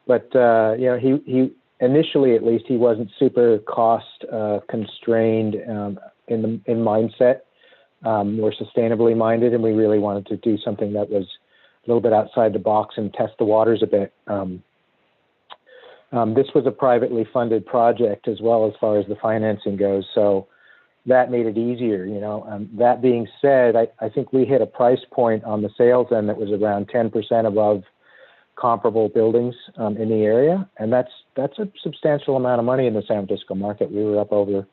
But you know, he initially, at least, he wasn't super cost constrained in mindset. More sustainably minded, and we really wanted to do something that was a little bit outside the box and test the waters a bit. This was a privately funded project as well, as far as the financing goes, so that made it easier, you know. That being said, I think we hit a price point on the sales end that was around 10% above comparable buildings in the area, and that's a substantial amount of money in the San Francisco market. We were up over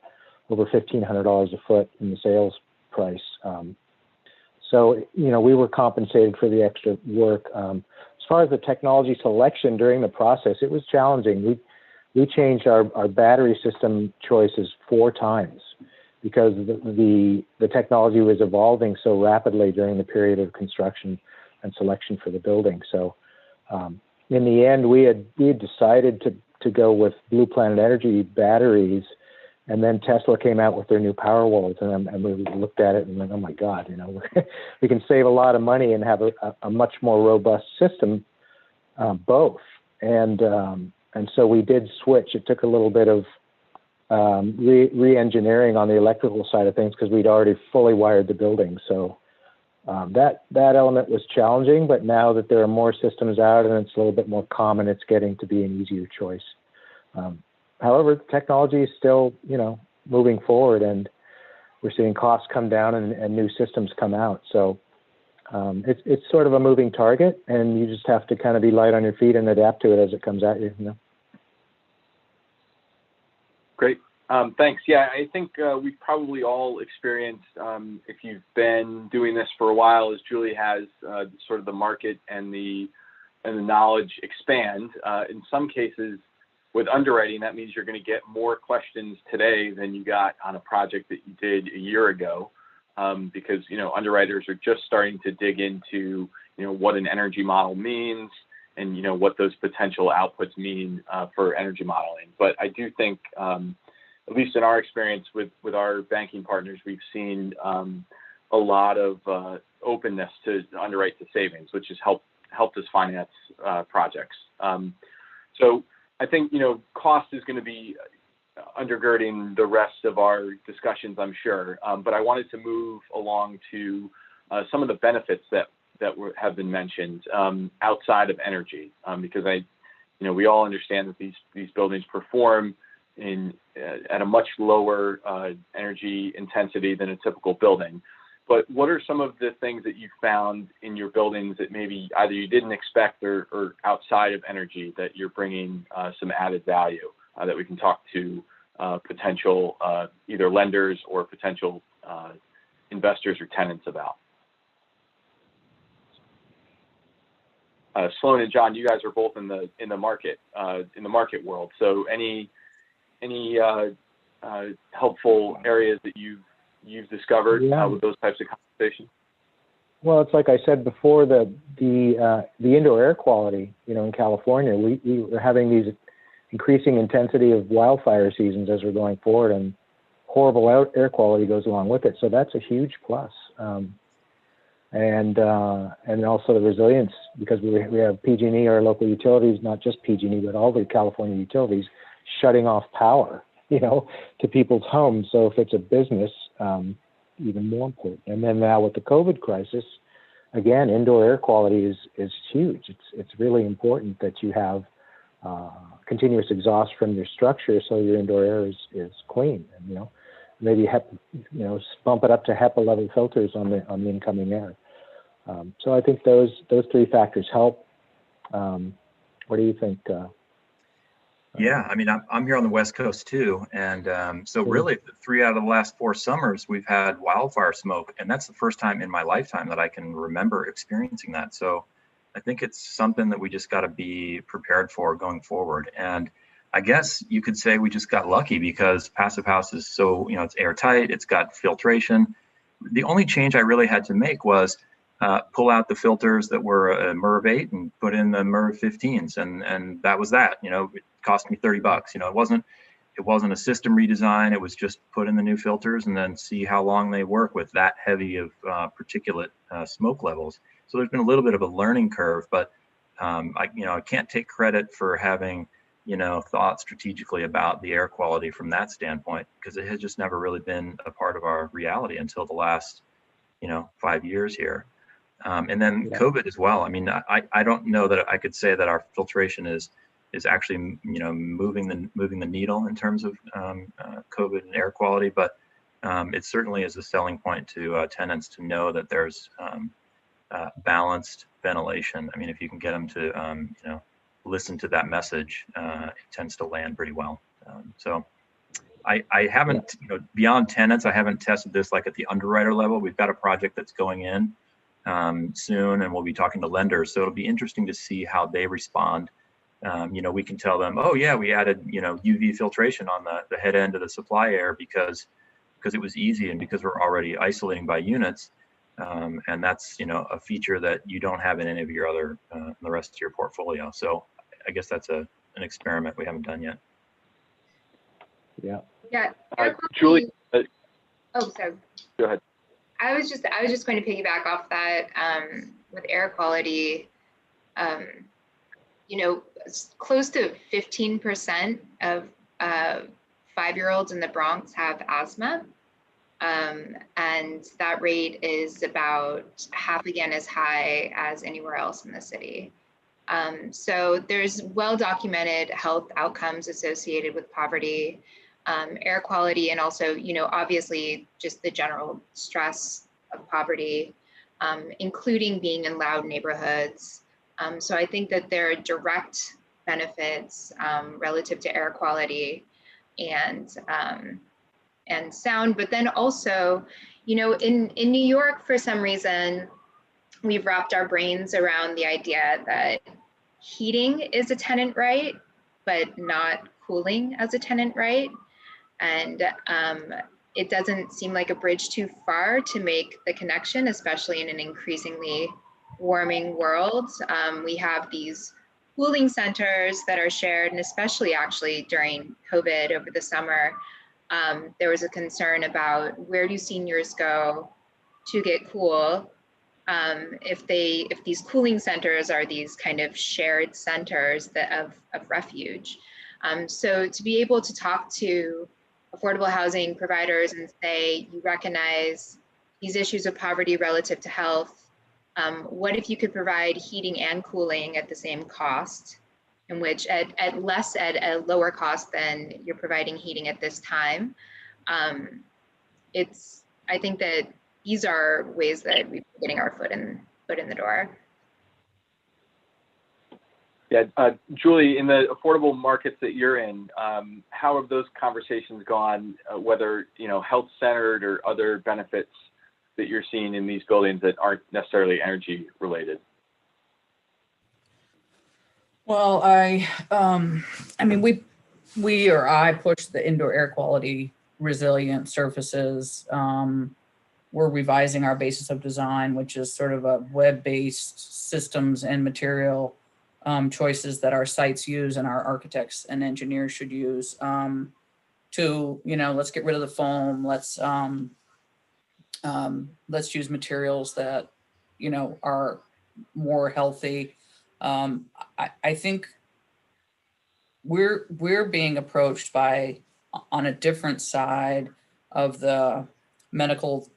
$1,500 a foot in the sales price. So, you know, we were compensated for the extra work. As far as the technology selection during the process, it was challenging. We changed our battery system choices 4 times because the technology was evolving so rapidly during the period of construction and selection for the building. So in the end, we had decided to go with Blue Planet Energy batteries, and then Tesla came out with their new Powerwalls, and we looked at it and went, oh my God, you know, we can save a lot of money and have a much more robust system, both. And so we did switch. It took a little bit of re-engineering on the electrical side of things because we'd already fully wired the building. So that element was challenging, but now that there are more systems out and it's a little bit more common, it's getting to be an easier choice. However, technology is still, you know, moving forward, and we're seeing costs come down and new systems come out. So it's sort of a moving target, and you just have to kind of be light on your feet and adapt to it as it comes at you, you know. Great. Thanks. Yeah, I think we've probably all experienced, if you've been doing this for a while, as Julie has, sort of the market and the knowledge expand. In some cases, with underwriting, that means you're going to get more questions today than you got on a project that you did a year ago, because, you know, underwriters are just starting to dig into, you know, what an energy model means and, you know, what those potential outputs mean for energy modeling. But I do think, at least in our experience with our banking partners, we've seen a lot of openness to underwrite the savings, which has helped us finance projects. So I think, you know, cost is going to be undergirding the rest of our discussions, I'm sure. But I wanted to move along to some of the benefits that have been mentioned outside of energy, because we all understand that these buildings perform at a much lower energy intensity than a typical building. But what are some of the things that you found in your buildings that maybe either you didn't expect or outside of energy that you're bringing some added value that we can talk to potential either lenders or potential investors or tenants about? Sloan and John, you guys are both in the market world. So any helpful areas that you've discovered with those types of conversations? Well, it's like I said before, the indoor air quality, you know, in California, we were having these increasing intensity of wildfire seasons as we're going forward, and horrible air quality goes along with it. So that's a huge plus. And also the resilience, because we have PG&E, our local utilities, not just PG&E, but all the California utilities shutting off power, you know, to people's homes. So if it's a business, even more important. And then now with the COVID crisis, again, indoor air quality is huge. It's really important that you have continuous exhaust from your structure so your indoor air is clean. And, you know, maybe bump it up to HEPA level filters on the incoming air. So I think those 3 factors help. What do you think? Yeah, I mean, I'm here on the West Coast too, and so really 3 out of the last 4 summers we've had wildfire smoke, and that's the first time in my lifetime that I can remember experiencing that. So I think it's something that we just got to be prepared for going forward. And I guess you could say we just got lucky because Passive House is so, you know, it's airtight, it's got filtration. The only change I really had to make was pull out the filters that were MERV 8 and put in the MERV 15s, and that was that. You know, it cost me $30. You know, it wasn't a system redesign. It was just put in the new filters and then see how long they work with that heavy of particulate smoke levels. So there's been a little bit of a learning curve, but I can't take credit for having, thought strategically about the air quality from that standpoint, because it has just never really been a part of our reality until the last, 5 years here. And then COVID as well. I mean, I don't know that I could say that our filtration is actually, moving the needle in terms of COVID and air quality, but it certainly is a selling point to tenants to know that there's balanced ventilation. I mean, if you can get them to, listen to that message, it tends to land pretty well. So I haven't, beyond tenants, I haven't tested this like at the underwriter level. We've got a project that's going in soon, and we'll be talking to lenders. So it'll be interesting to see how they respond. We can tell them, oh yeah, we added, UV filtration on the head end of the supply air because it was easy and because we're already isolating by units. And that's, a feature that you don't have in any of your other, the rest of your portfolio. So I guess that's an experiment we haven't done yet. Yeah. Yeah. Julie. Oh, sorry. Go ahead. I was just going to piggyback off that with air quality. Close to 15% of 5-year-olds in the Bronx have asthma. And that rate is about half again as high as anywhere else in the city. So there's well-documented health outcomes associated with poverty, air quality, and also, obviously just the general stress of poverty, including being in loud neighborhoods. So I think that there are direct benefits relative to air quality and sound, but then also, in New York, for some reason, we've wrapped our brains around the idea that heating is a tenant right, but not cooling as a tenant right. And it doesn't seem like a bridge too far to make the connection, especially in an increasingly warming world. We have these cooling centers that are shared, and especially actually during COVID over the summer, there was a concern about where do seniors go to get cool if these cooling centers are these kind of shared centers of refuge. So to be able to talk to affordable housing providers and say, you recognize these issues of poverty relative to health, what if you could provide heating and cooling at the same cost, in which at a lower cost than you're providing heating at this time? I think that these are ways that we're getting our foot in the door. Yeah, Julie, in the affordable markets that you're in, how have those conversations gone, whether, health centered or other benefits that you're seeing in these buildings that aren't necessarily energy related? Well, I push the indoor air quality resilient surfaces. We're revising our basis of design, which is sort of a web-based systems and material choices that our sites use and our architects and engineers should use to, let's get rid of the foam. Let's use materials that, are more healthy. I think we're being approached on a different side of the medical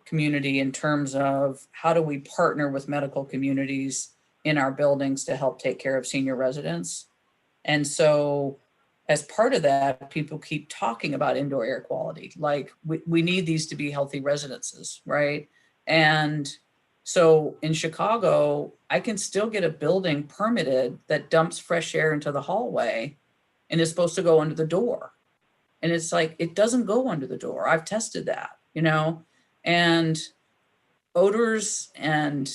community in terms of how do we partner with medical communities in our buildings to help take care of senior residents. And so as part of that, people keep talking about indoor air quality. Like we need these to be healthy residences, right? And so in Chicago, I can still get a building permitted that dumps fresh air into the hallway and is supposed to go under the door. And it's like, it doesn't go under the door. I've tested that, and odors and,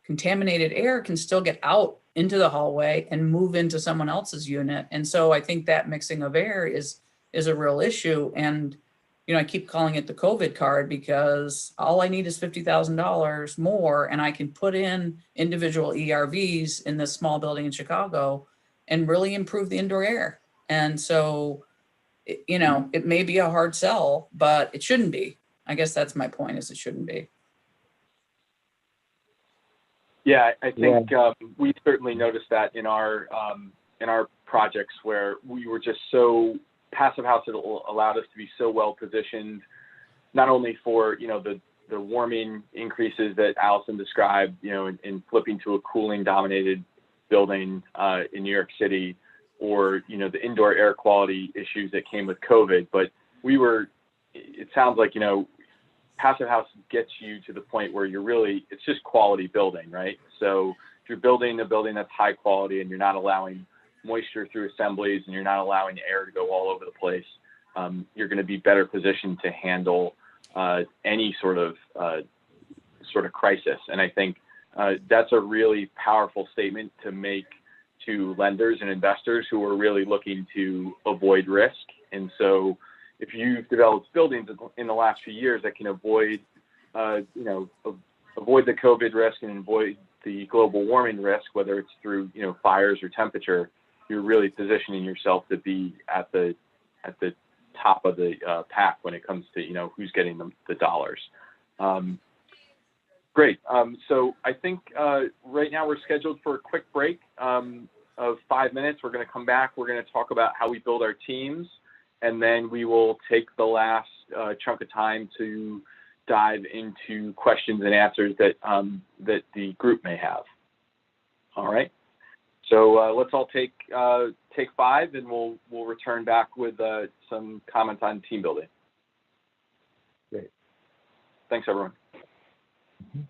contaminated air can still get out into the hallway and move into someone else's unit. And so I think that mixing of air is a real issue. And, I keep calling it the COVID card because all I need is $50,000 more and I can put in individual ERVs in this small building in Chicago and really improve the indoor air. And so, it may be a hard sell, but it shouldn't be. I guess that's my point, is it shouldn't be. Yeah, I think we certainly noticed that in our projects where we were just so Passive House had allowed us to be so well positioned, not only for the warming increases that Allison described, in flipping to a cooling dominated building in New York City, or the indoor air quality issues that came with COVID, but it sounds like Passive House gets you to the point where it's just quality building, right? So if you're building a building that's high quality and you're not allowing moisture through assemblies and you're not allowing air to go all over the place, you're going to be better positioned to handle any sort of crisis. And I think that's a really powerful statement to make to lenders and investors who are really looking to avoid risk. And so if you've developed buildings in the last few years that can avoid the COVID risk and avoid the global warming risk, whether it's through fires or temperature, you're really positioning yourself to be at the top of the pack when it comes to who's getting the dollars. Great. So I think right now we're scheduled for a quick break of 5 minutes. We're going to come back. We're going to talk about how we build our teams, and then we will take the last chunk of time to dive into questions and answers that the group may have. All right. So let's all take 5, and we'll return back with some comments on team building. Great. Thanks, everyone. Mm-hmm.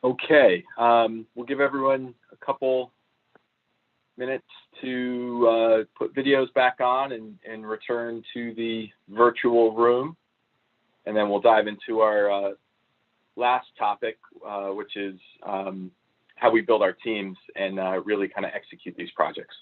Okay, we'll give everyone a couple minutes to put videos back on and return to the virtual room. And then we'll dive into our last topic, which is how we build our teams and really kind of execute these projects.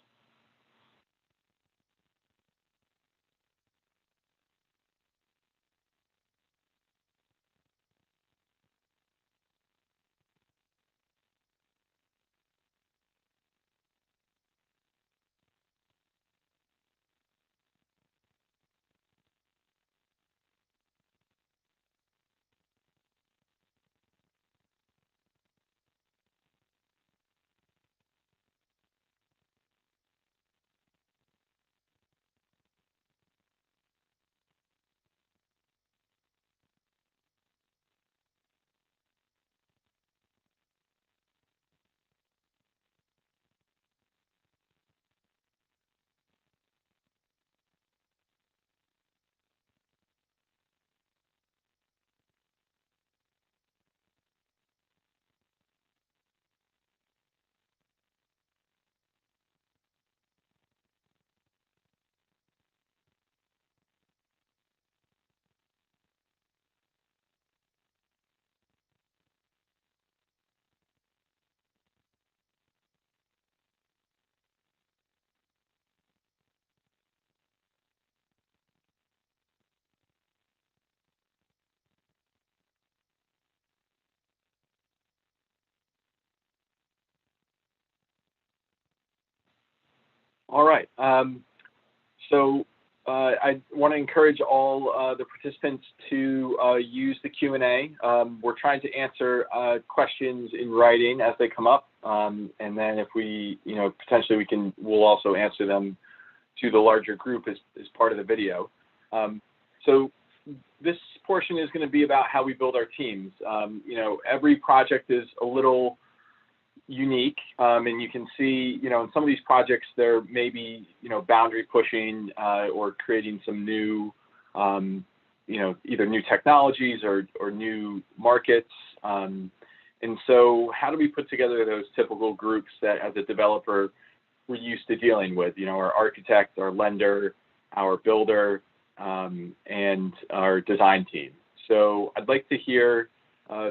All right. I want to encourage all the participants to use the Q&A. We're trying to answer questions in writing as they come up, and then if we, potentially we'll also answer them to the larger group as part of the video. So this portion is going to be about how we build our teams. Every project is a little unique, and you can see, in some of these projects there may be, boundary pushing or creating some new, either new technologies or new markets. And so how do we put together those typical groups that as a developer we're used to dealing with, our architect, our lender, our builder, and our design team. So I'd like to hear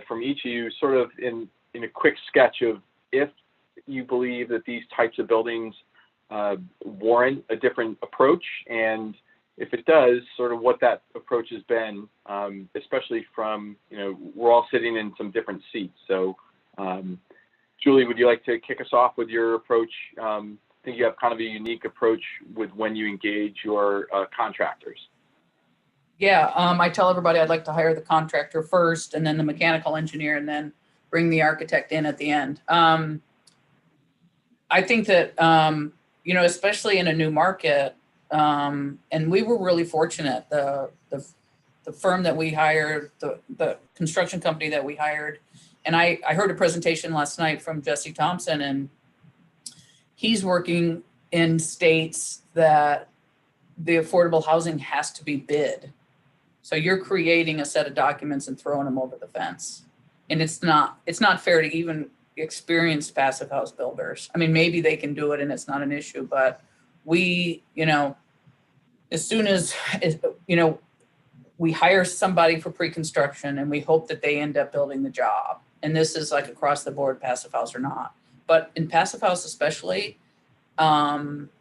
from each of you sort of in a quick sketch of if you believe that these types of buildings warrant a different approach, and if it does, sort of what that approach has been, especially from, we're all sitting in some different seats. So Julie, would you like to kick us off with your approach? I think you have kind of a unique approach with when you engage your contractors. Yeah, I tell everybody I'd like to hire the contractor first and then the mechanical engineer and then bring the architect in at the end. I think that, especially in a new market, and we were really fortunate, the firm that we hired, the construction company that we hired, and I heard a presentation last night from Jesse Thompson, and he's working in states that the affordable housing has to be bid. So you're creating a set of documents and throwing them over the fence. And it's not fair to even experienced passive house builders. I mean, maybe they can do it and it's not an issue, but we, as soon as, we hire somebody for pre-construction and we hope that they end up building the job. And this is like across the board, passive house or not. But in passive house especially,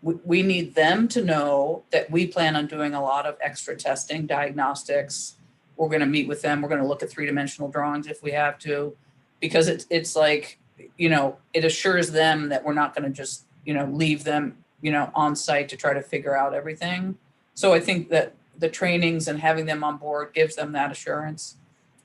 we need them to know that we plan on doing a lot of extra testing, diagnostics. We're going to meet with them. We're going to look at three-dimensional drawings if we have to, because it's like, it assures them that we're not going to just, leave them, on site to try to figure out everything. So I think that the trainings and having them on board gives them that assurance.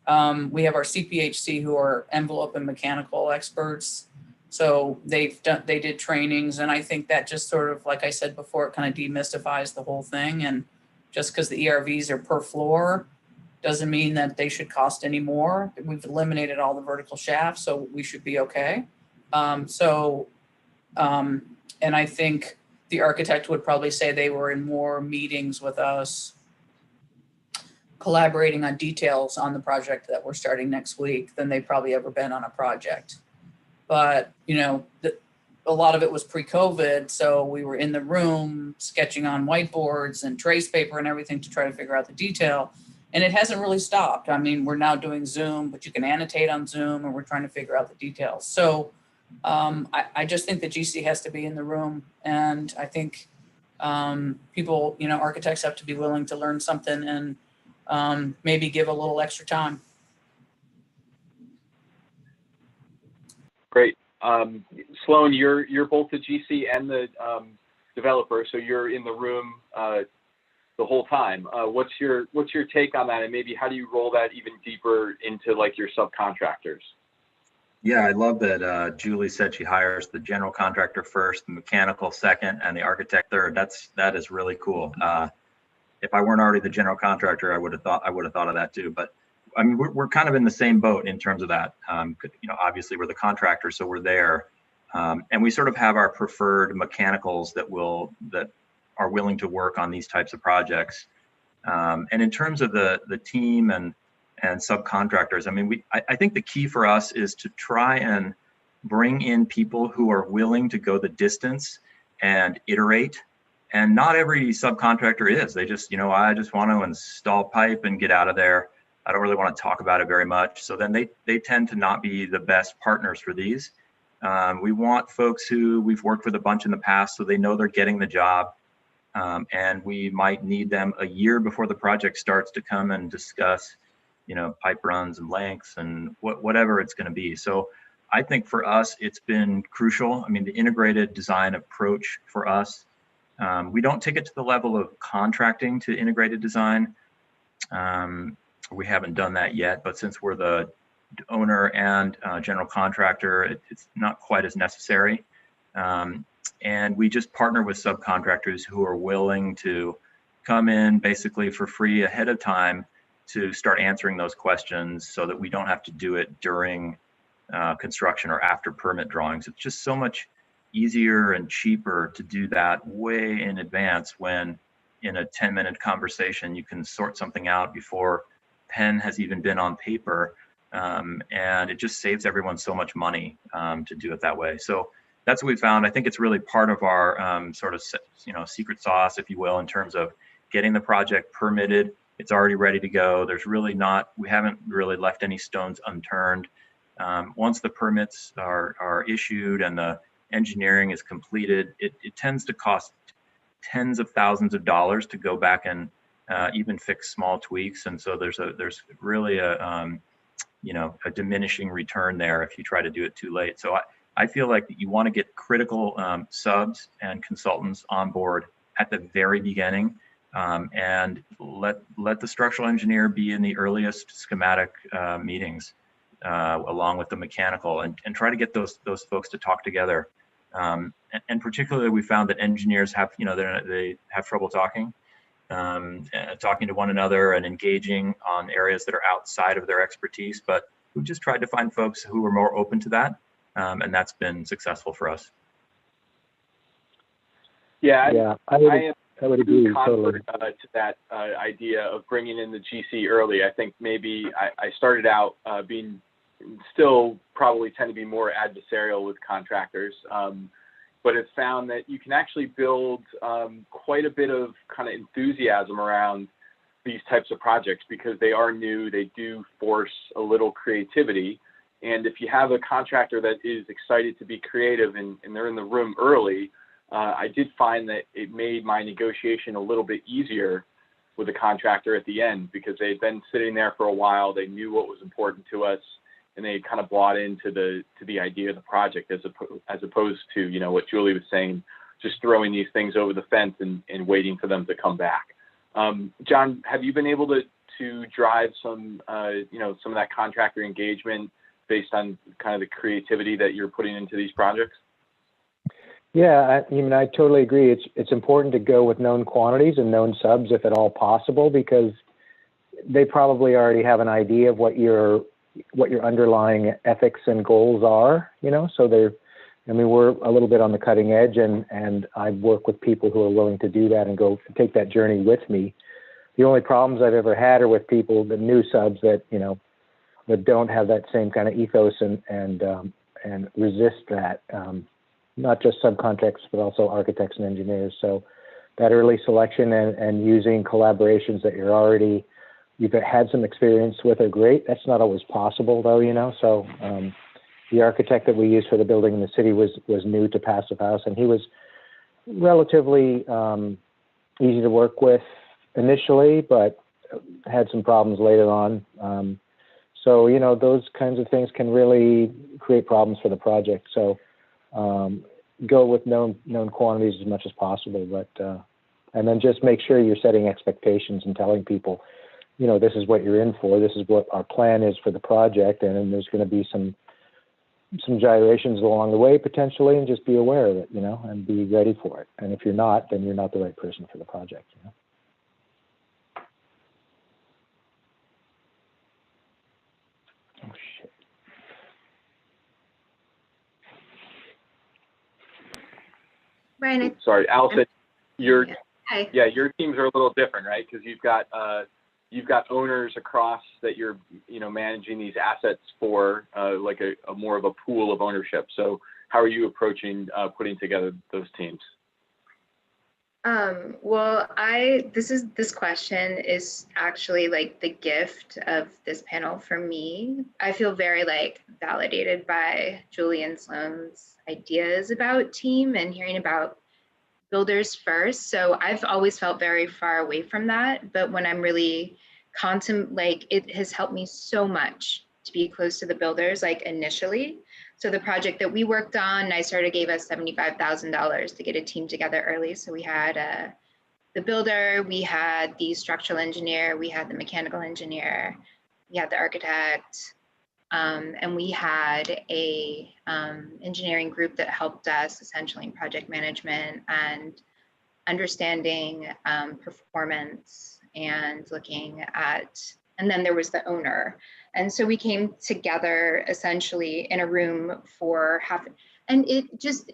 We have our CPHC who are envelope and mechanical experts. So they did trainings, and I think that just sort of, like I said before, it kind of demystifies the whole thing. And just because the ERVs are per floor doesn't mean that they should cost any more. We've eliminated all the vertical shafts, so we should be okay. And I think the architect would probably say they were in more meetings with us. collaborating on details on the project that we're starting next week than they've probably ever been on a project. But, you know, a lot of it was pre-COVID, so we were in the room sketching on whiteboards and trace paper and everything to try to figure out the detail. And it hasn't really stopped. I mean, we're now doing Zoom, but you can annotate on Zoom, and we're trying to figure out the details. So I just think that GC has to be in the room, and I think people, you know, architects have to be willing to learn something and maybe give a little extra time. Great. Sloan, you're both the GC and the developer, so you're in the room the whole time. What's your take on that, and maybe how do you roll that even deeper into like your subcontractors? Yeah, I love that Julie said she hires the general contractor first, the mechanical second, and the architect third. That is really cool. If I weren't already the general contractor, I would have thought of that too. But I mean, we're kind of in the same boat in terms of that. You know, obviously we're the contractor, so we're there, and we sort of have our preferred mechanicals that are willing to work on these types of projects. And in terms of the team and subcontractors, I mean, I think the key for us is to try and bring in people who are willing to go the distance and iterate. And not every subcontractor is. They just, you know, I just want to install pipe and get out of there. I don't really want to talk about it very much. So then they tend to not be the best partners for these. We want folks who we've worked with a bunch in the past, so they know they're getting the job. And we might need them a year before the project starts to come and discuss, you know, pipe runs and lengths and whatever it's going to be. So I think for us, it's been crucial. I mean, the integrated design approach for us, we don't take it to the level of contracting to integrated design. We haven't done that yet, but since we're the owner and general contractor, it's not quite as necessary. And we just partner with subcontractors who are willing to come in basically for free ahead of time to start answering those questions so that we don't have to do it during construction or after permit drawings. It's just so much easier and cheaper to do that way in advance when in a 10-minute conversation you can sort something out before pen has even been on paper, and it just saves everyone so much money to do it that way. So that's what we found. I think it's really part of our sort of, you know, secret sauce, if you will, in terms of getting the project permitted. It's already ready to go. We haven't really left any stones unturned. Once the permits are issued and the engineering is completed, it tends to cost tens of thousands of dollars to go back and even fix small tweaks. And so there's really a diminishing return there if you try to do it too late. So I feel like you want to get critical subs and consultants on board at the very beginning, and let the structural engineer be in the earliest schematic meetings along with the mechanical, and try to get those folks to talk together. And particularly, we found that engineers have, you know, they have trouble talking to one another and engaging on areas that are outside of their expertise. But we've just tried to find folks who are more open to that, and that's been successful for us. Yeah, I would agree totally to that idea of bringing in the GC early. I think maybe I started out being still probably tend to be more adversarial with contractors, but it's found that you can actually build quite a bit of kind of enthusiasm around these types of projects because they are new. They do force a little creativity. And if you have a contractor that is excited to be creative and they're in the room early, I did find that it made my negotiation a little bit easier with the contractor at the end because they'd been sitting there for a while. They knew what was important to us, and they kind of bought into the idea of the project as opposed to, you know, what Julie was saying, just throwing these things over the fence and waiting for them to come back. John, have you been able to drive some of that contractor engagement based on kind of the creativity that you're putting into these projects? Yeah, I totally agree. It's important to go with known quantities and known subs if at all possible, because they probably already have an idea of what your underlying ethics and goals are, you know, so we're a little bit on the cutting edge, and I work with people who are willing to do that and take that journey with me. the only problems I've ever had are with people, the new subs that, you know, that don't have that same kind of ethos and resist that, not just subcontractors, but also architects and engineers. So that early selection and using collaborations that you've had some experience with are great. That's not always possible though, you know, so the architect that we used for the building in the city was new to Passive House, and he was relatively easy to work with initially, but had some problems later on. So, you know, those kinds of things can really create problems for the project. So go with known quantities as much as possible, but and then just make sure you're setting expectations and telling people, you know, this is what you're in for, this is what our plan is for the project, and then there's going to be some gyrations along the way potentially, and just be aware of it, you know, and be ready for it. And if you're not, then you're not the right person for the project, you know. Oh shit. Brian, Sorry, Allison, your teams are a little different, right? Because you've got owners across that you're, you know, managing these assets for, like a more of a pool of ownership. So how are you approaching putting together those teams? Well, this question is actually like the gift of this panel for me. I feel very like validated by Julie and Sloan's ideas about team and hearing about builders first. So I've always felt very far away from that, but when I'm really like it has helped me so much to be close to the builders, like initially. So the project that we worked on, NYSERDA gave us $75,000 to get a team together early. So we had the builder, we had the structural engineer, we had the mechanical engineer, we had the architect, and we had a engineering group that helped us essentially in project management and understanding performance and looking at, and then there was the owner. And so we came together essentially in a room for and it just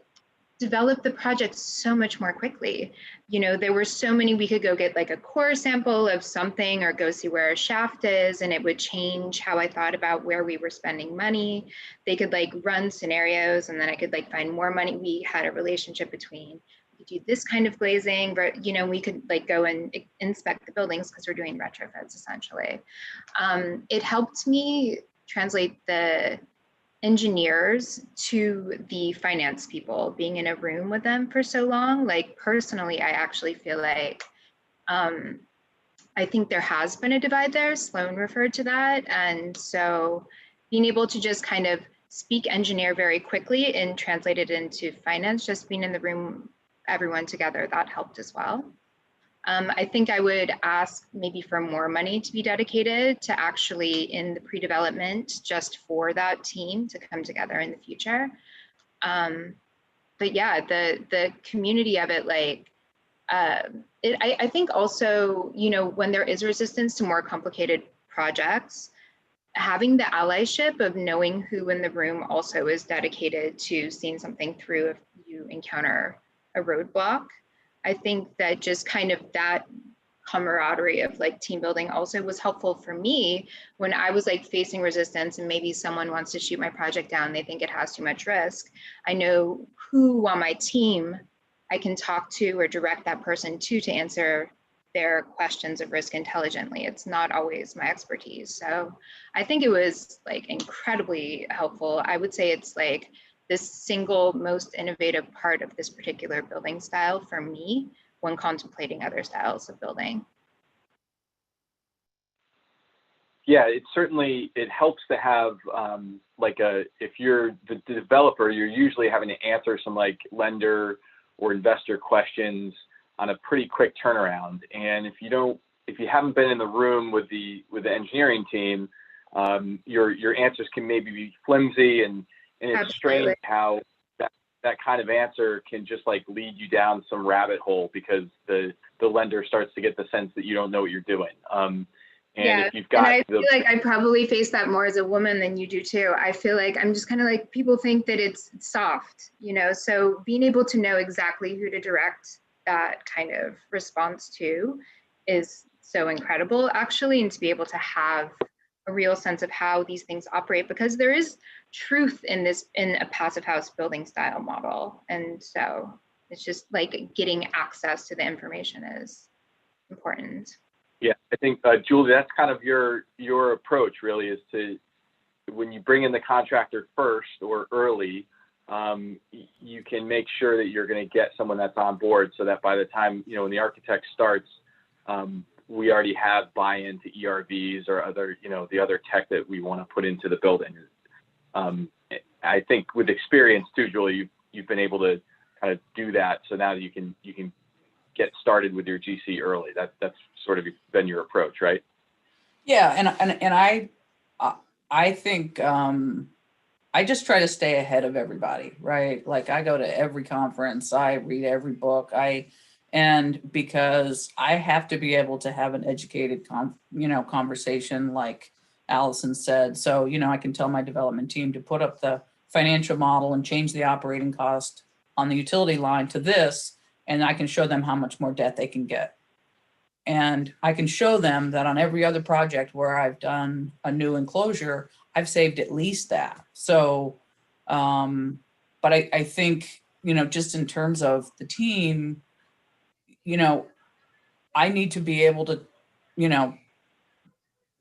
developed the project so much more quickly. You know, there were so many, we could go get like a core sample of something or go see where a shaft is, and it would change how I thought about where we were spending money. They could like run scenarios, and then I could like find more money. We had a relationship between, we could do this kind of glazing, but you know, we could like go and inspect the buildings because we're doing retrofits essentially. It helped me translate the engineers to the finance people, being in a room with them for so long. Like personally, I actually feel like, I think there has been a divide there. Sloan referred to that. And so being able to just kind of speak engineer very quickly and translate it into finance, just being in the room, everyone together, that helped as well. I think I would ask maybe for more money to be dedicated to actually in the pre-development just for that team to come together in the future. But yeah, the community of it, like, I think also, you know, when there is resistance to more complicated projects, having the allyship of knowing who in the room also is dedicated to seeing something through if you encounter a roadblock. I think that just kind of that camaraderie of like team building also was helpful for me when I was like facing resistance and maybe someone wants to shoot my project down, they think it has too much risk. I know who on my team I can talk to or direct that person to answer their questions of risk intelligently. It's not always my expertise. So I think it was like incredibly helpful. I would say it's like this single most innovative part of this particular building style for me when contemplating other styles of building. Yeah, it helps to have like if you're the developer, you're usually having to answer some like lender or investor questions on a pretty quick turnaround. And if you haven't been in the room with the engineering team, your answers can maybe be flimsy, and it's strange how that kind of answer can just like lead you down some rabbit hole because the lender starts to get the sense that you don't know what you're doing. And if you've got, and I feel like I probably face that more as a woman than you do too. I feel like I'm just kind of like, people think that it's soft, you know, so being able to know exactly who to direct that kind of response to is so incredible, actually, and to be able to have a real sense of how these things operate, because there is truth in a passive house building style model. And so it's just like getting access to the information is important. Yeah, I think, Julie, that's kind of your approach, really, is to, when you bring in the contractor first or early, you can make sure that you're going to get someone that's on board, so that by the time, when the architect starts, we already have buy-in to ERVs or other, the other tech that we want to put into the building. I think with experience too, Julie, you've been able to kind of do that. So now you can get started with your GC early. That's sort of been your approach, right? Yeah, and I think I just try to stay ahead of everybody, right? Like I go to every conference, I read every book, and because I have to be able to have an educated conversation, like Allison said. So, I can tell my development team to put up the financial model and change the operating cost on the utility line to this, and I can show them how much more debt they can get. And I can show them that on every other project where I've done a new enclosure, I've saved at least that. So, but I think, just in terms of the team, I need to be able to,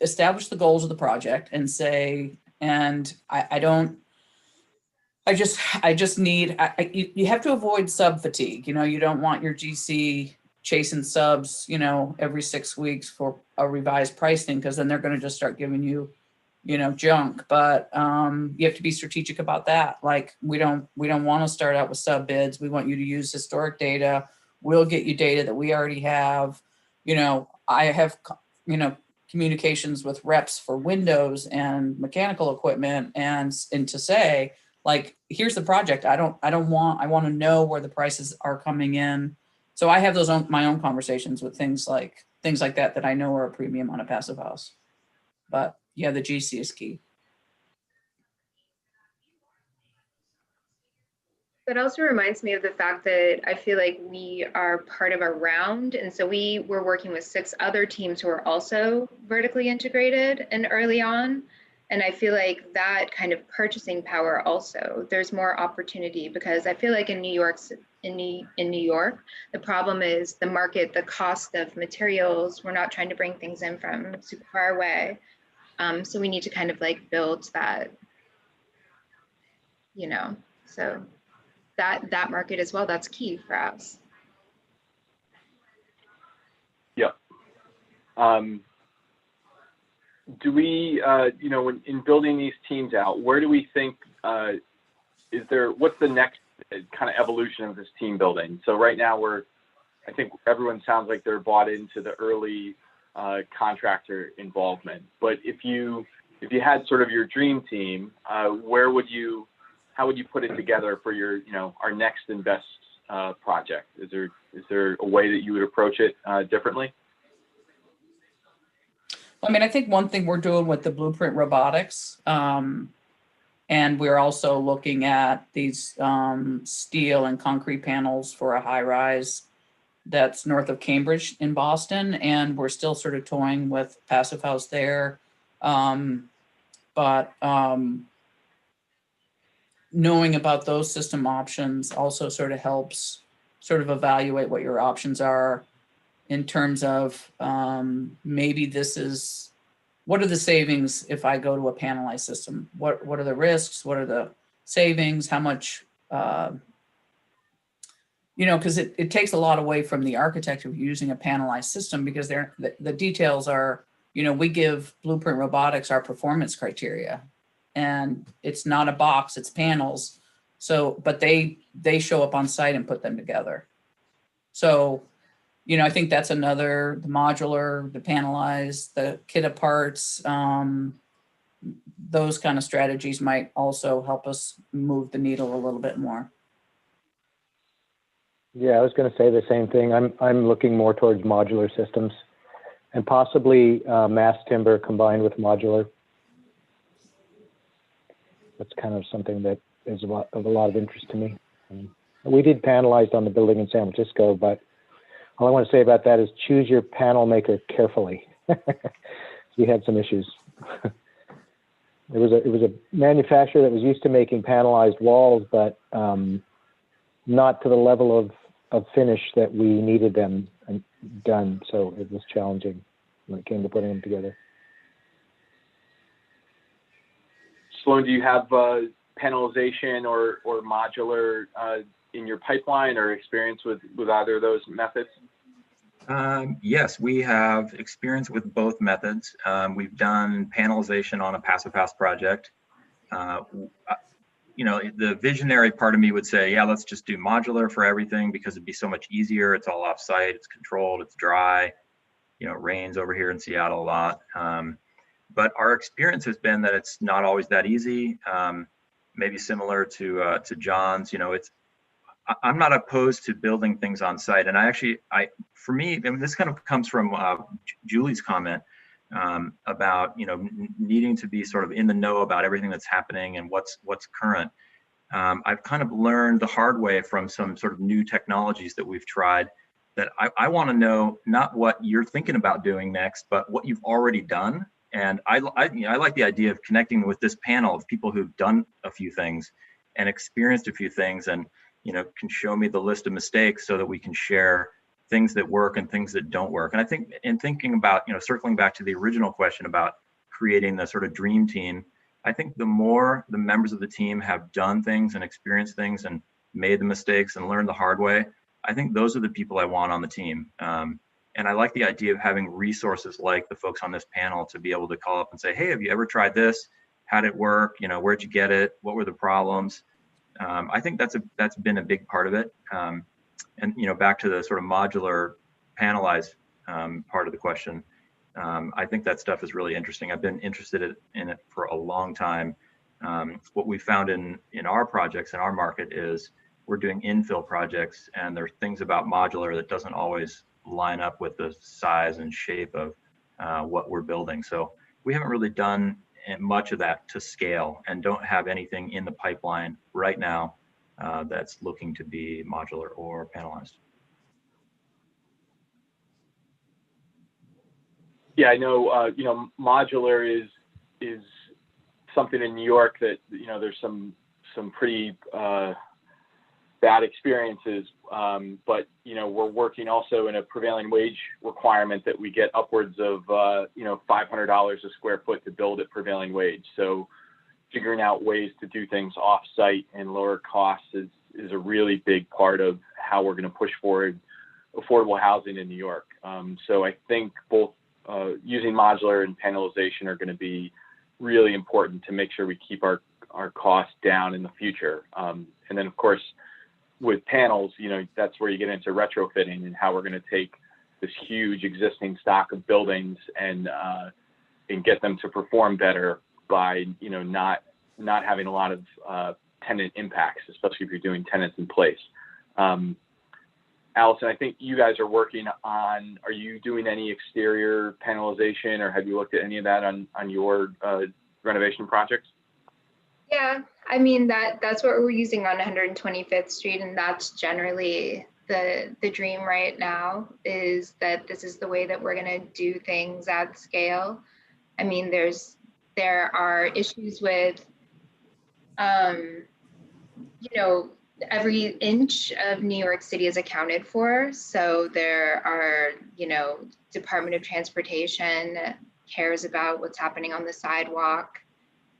establish the goals of the project and say, and I just need, you have to avoid sub fatigue. You don't want your GC chasing subs, every 6 weeks for a revised pricing, because then they're going to just start giving you, junk. But you have to be strategic about that. Like we don't want to start out with sub bids. We want you to use historic data. We'll get you data that we already have. I have, communications with reps for windows and mechanical equipment, and to say, like, here's the project. I want to know where the prices are coming in. So I have my own conversations with things like that I know are a premium on a passive house. But yeah, the GC is key. That also reminds me of the fact that I feel like we are part of a round. And so we were working with 6 other teams who are also vertically integrated and early on. And I feel like that kind of purchasing power also, there's more opportunity, because I feel like in New York, the problem is the market, the cost of materials. We're not trying to bring things in from super far away. So we need to kind of like build that, so that market as well, that's key for us. Yep. Do we, when in building these teams out, where do we think, what's the next kind of evolution of this team building? So right now I think everyone sounds like they're bought into the early contractor involvement. But if you had sort of your dream team, how would you put it together for your, our next and best project? Is there a way that you would approach it differently? I mean, I think one thing we're doing with the blueprint robotics, and we're also looking at these steel and concrete panels for a high rise that's north of Cambridge in Boston, and we're still sort of toying with passive house there. But knowing about those system options also sort of helps sort of evaluate what your options are in terms of maybe what are the savings if I go to a panelized system? What are the risks? What are the savings? How much, because it takes a lot away from the architect of using a panelized system, because the details are, we give Blueprint Robotics our performance criteria, and it's not a box, it's panels. So, but they show up on site and put them together. So, I think that's another, the modular, the panelized, the kit of parts, those kind of strategies might also help us move the needle a little bit more. Yeah, I was going to say the same thing. I'm looking more towards modular systems, and possibly mass timber combined with modular. That's kind of something that is of a lot of interest to me. We did panelized on the building in San Francisco, but all I want to say about that is choose your panel maker carefully. We had some issues. It was a manufacturer that was used to making panelized walls, but not to the level of finish that we needed them done. So it was challenging when it came to putting them together. Sloan, do you have panelization or modular in your pipeline or experience with either of those methods? Yes, we have experience with both methods. We've done panelization on a passive house project. You know, the visionary part of me would say, yeah, let's just do modular for everything because it'd be so much easier. It's all off-site, it's controlled, it's dry. You know, it rains over here in Seattle a lot. But our experience has been that it's not always that easy. Maybe similar to John's. You know, I'm not opposed to building things on site, and for me, I mean, this kind of comes from Julie's comment about, you know, needing to be sort of in the know about everything that's happening and what's current. I've kind of learned the hard way from some sort of new technologies that we've tried that I want to know not what you're thinking about doing next, but what you've already done. And I like the idea of connecting with this panel of people who've done a few things and experienced a few things, and you know, can show me the list of mistakes so that we can share things that work and things that don't work. And I think in thinking about, you know, circling back to the original question about creating the sort of dream team, I think the more the members of the team have done things and experienced things and made the mistakes and learned the hard way, I think those are the people I want on the team. And I like the idea of having resources like the folks on this panel to be able to call up and say, hey, have you ever tried this? How'd it work? You know, where'd you get it? What were the problems? I think that's been a big part of it. And you know, back to the sort of modular panelized part of the question, I think that stuff is really interesting. I've been interested in it for a long time. What we found in our projects in our market is we're doing infill projects, and there are things about modular that doesn't always line up with the size and shape of what we're building. So we haven't really done much of that to scale, and don't have anything in the pipeline right now that's looking to be modular or panelized. Yeah, I know. You know, modular is something in New York that, you know, there's some pretty bad experiences. But you know, we're working also in a prevailing wage requirement that we get upwards of you know, $500 a square foot to build at prevailing wage. So figuring out ways to do things off-site and lower costs is a really big part of how we're going to push forward affordable housing in New York. So I think both using modular and panelization are going to be really important to make sure we keep our costs down in the future. And then of course, with panels, you know, that's where you get into retrofitting and how we're going to take this huge existing stock of buildings and get them to perform better by, you know, not having a lot of tenant impacts, especially if you're doing tenants in place. Allison, I think you guys are working on, are you doing any exterior panelization, or have you looked at any of that on your renovation projects? Yeah, I mean, that's what we're using on 125th Street, and that's generally the dream right now, is that this is the way that we're going to do things at scale. I mean, there are issues with, you know, every inch of New York City is accounted for. So there are, you know, Department of Transportation cares about what's happening on the sidewalk,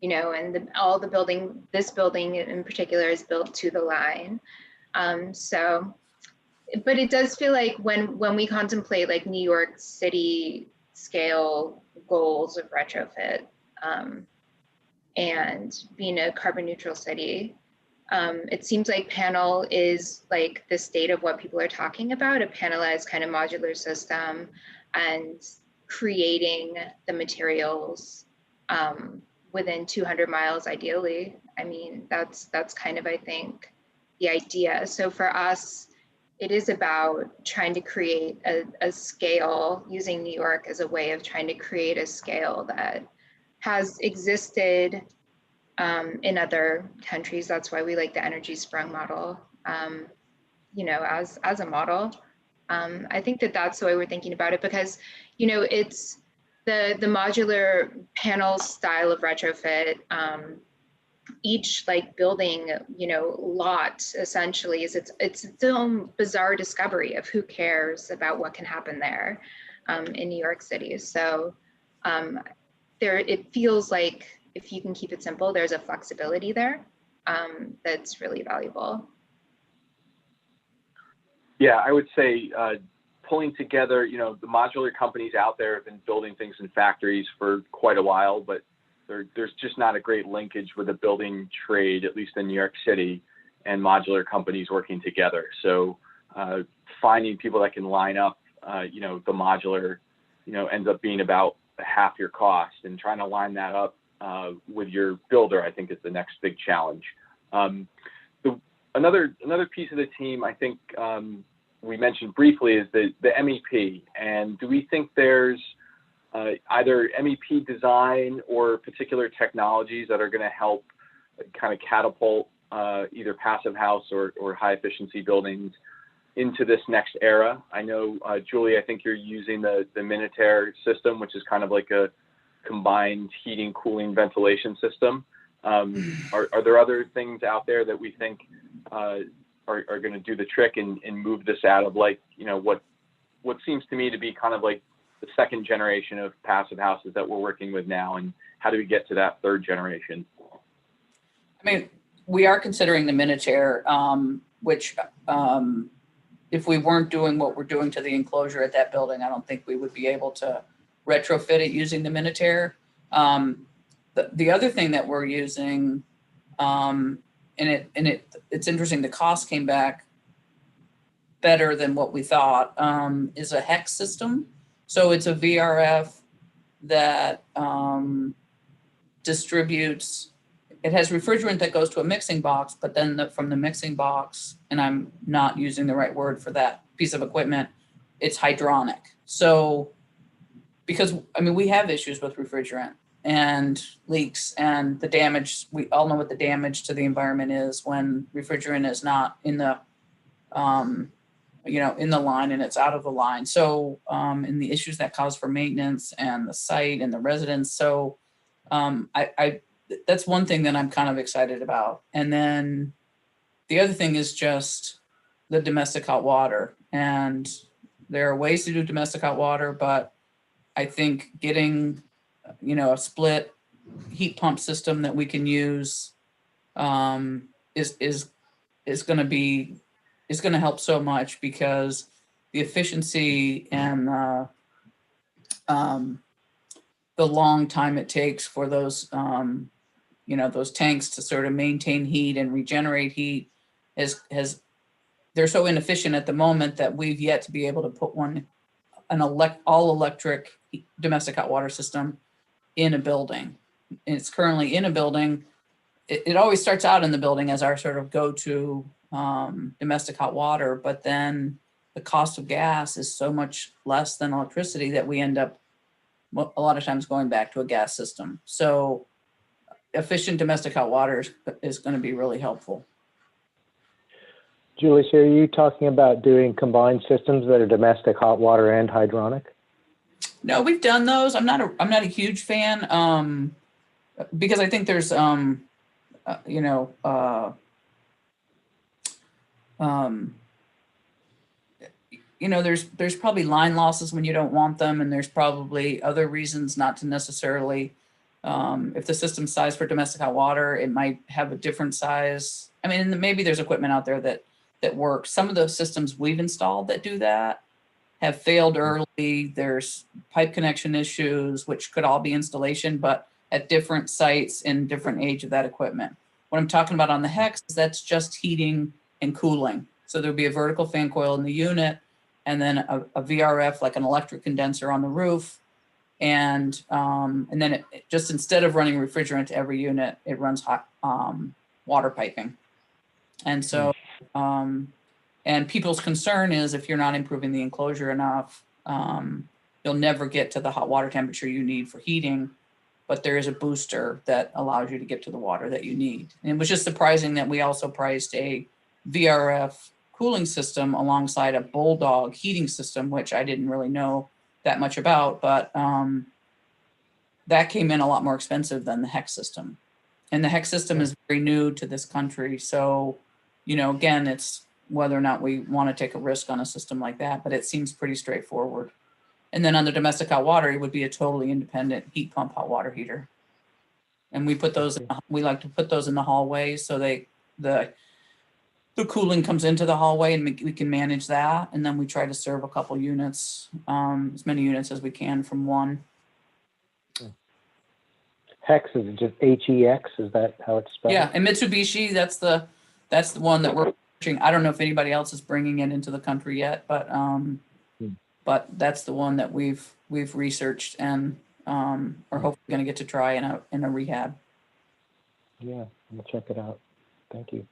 you know, and all the building, this building in particular is built to the line. So, but it does feel like when we contemplate like New York City scale goals of retrofit and being a carbon neutral city, it seems like panel is like the state of what people are talking about, a panelized kind of modular system, and creating the materials within 200 miles ideally. I mean, that's kind of, I think, the idea. So for us, it is about trying to create a scale, using New York as a way of trying to create a scale that has existed in other countries. That's why we like the energy sprung model, you know, as a model. I think that that's the way we're thinking about it, because, you know, it's the modular panel style of retrofit. Each like building, you know, lot essentially is its own bizarre discovery of who cares about what can happen there in New York City. So it feels like if you can keep it simple, there's a flexibility there that's really valuable. Yeah, I would say pulling together, you know, the modular companies out there have been building things in factories for quite a while, but there's just not a great linkage with the building trade, at least in New York City, and modular companies working together. So finding people that can line up, you know, the modular, you know, ends up being about half your cost, and trying to line that up with your builder, I think, is the next big challenge. Another piece of the team, I think we mentioned briefly, is the MEP. And do we think there's either MEP design or particular technologies that are going to help kind of catapult either passive house or high efficiency buildings into this next era? I know, Julie, I think you're using the Moderator system, which is kind of like a combined heating, cooling, ventilation system. Are there other things out there that we think are going to do the trick and move this out of, like, you know, what seems to me to be kind of like the second generation of passive houses that we're working with now, and how do we get to that third generation? I mean, we are considering the Moderator, which if we weren't doing what we're doing to the enclosure at that building, I don't think we would be able to retrofit it using the Moderator. The other thing that we're using, and it's interesting, the cost came back better than what we thought, is a hex system. So it's a VRF that distributes, it has refrigerant that goes to a mixing box, but then from the mixing box, and I'm not using the right word for that piece of equipment, it's hydronic. So, because, I mean, we have issues with refrigerant and leaks and the damage. We all know what the damage to the environment is when refrigerant is not in the, you know, in the line and it's out of the line. So, and the issues that cause for maintenance and the site and the residents. So, that's one thing that I'm kind of excited about. And then the other thing is just the domestic hot water. And there are ways to do domestic hot water, but I think getting, you know, a split heat pump system that we can use is going to help so much, because the efficiency and the long time it takes for those you know, those tanks to sort of maintain heat and regenerate heat they're so inefficient at the moment that we've yet to be able to put all electric domestic hot water system in a building. And it's currently in a building. It always starts out in the building as our sort of go-to domestic hot water, but then the cost of gas is so much less than electricity that we end up a lot of times going back to a gas system. So efficient domestic hot water is going to be really helpful. Julie, so are you talking about doing combined systems that are domestic hot water and hydronic? No, we've done those. I'm not a huge fan, because I think there's you know, you know, there's probably line losses when you don't want them, and there's probably other reasons not to necessarily. If the system size for domestic hot water, it might have a different size. I mean, maybe there's equipment out there that works. Some of the systems we've installed that do that have failed early. There's pipe connection issues, which could all be installation, but at different sites and different age of that equipment. What I'm talking about on the hex is that's just heating and cooling. So there'll be a vertical fan coil in the unit, and then a VRF, like an electric condenser on the roof. And then it just, instead of running refrigerant to every unit, it runs hot water piping. And so, and people's concern is if you're not improving the enclosure enough, you'll never get to the hot water temperature you need for heating. But there is a booster that allows you to get to the water that you need. And it was just surprising that we also priced a VRF cooling system alongside a Bulldog heating system, which I didn't really know that much about, but that came in a lot more expensive than the HEX system. And the HEX system is very new to this country. So, you know, again, it's whether or not we want to take a risk on a system like that, but it seems pretty straightforward. And then on the domestic hot water, it would be a totally independent heat pump hot water heater. And we put those, we like to put those in the hallway so the cooling comes into the hallway and we can manage that. And then we try to serve a couple units, as many units as we can from one. HEX is just HEX. Is that how it's spelled? Yeah, and Mitsubishi, that's the one that we're pushing. I don't know if anybody else is bringing it into the country yet, but that's the one that we've researched and are hopefully going to get to try in a rehab. Yeah, I'm gonna check it out. Thank you.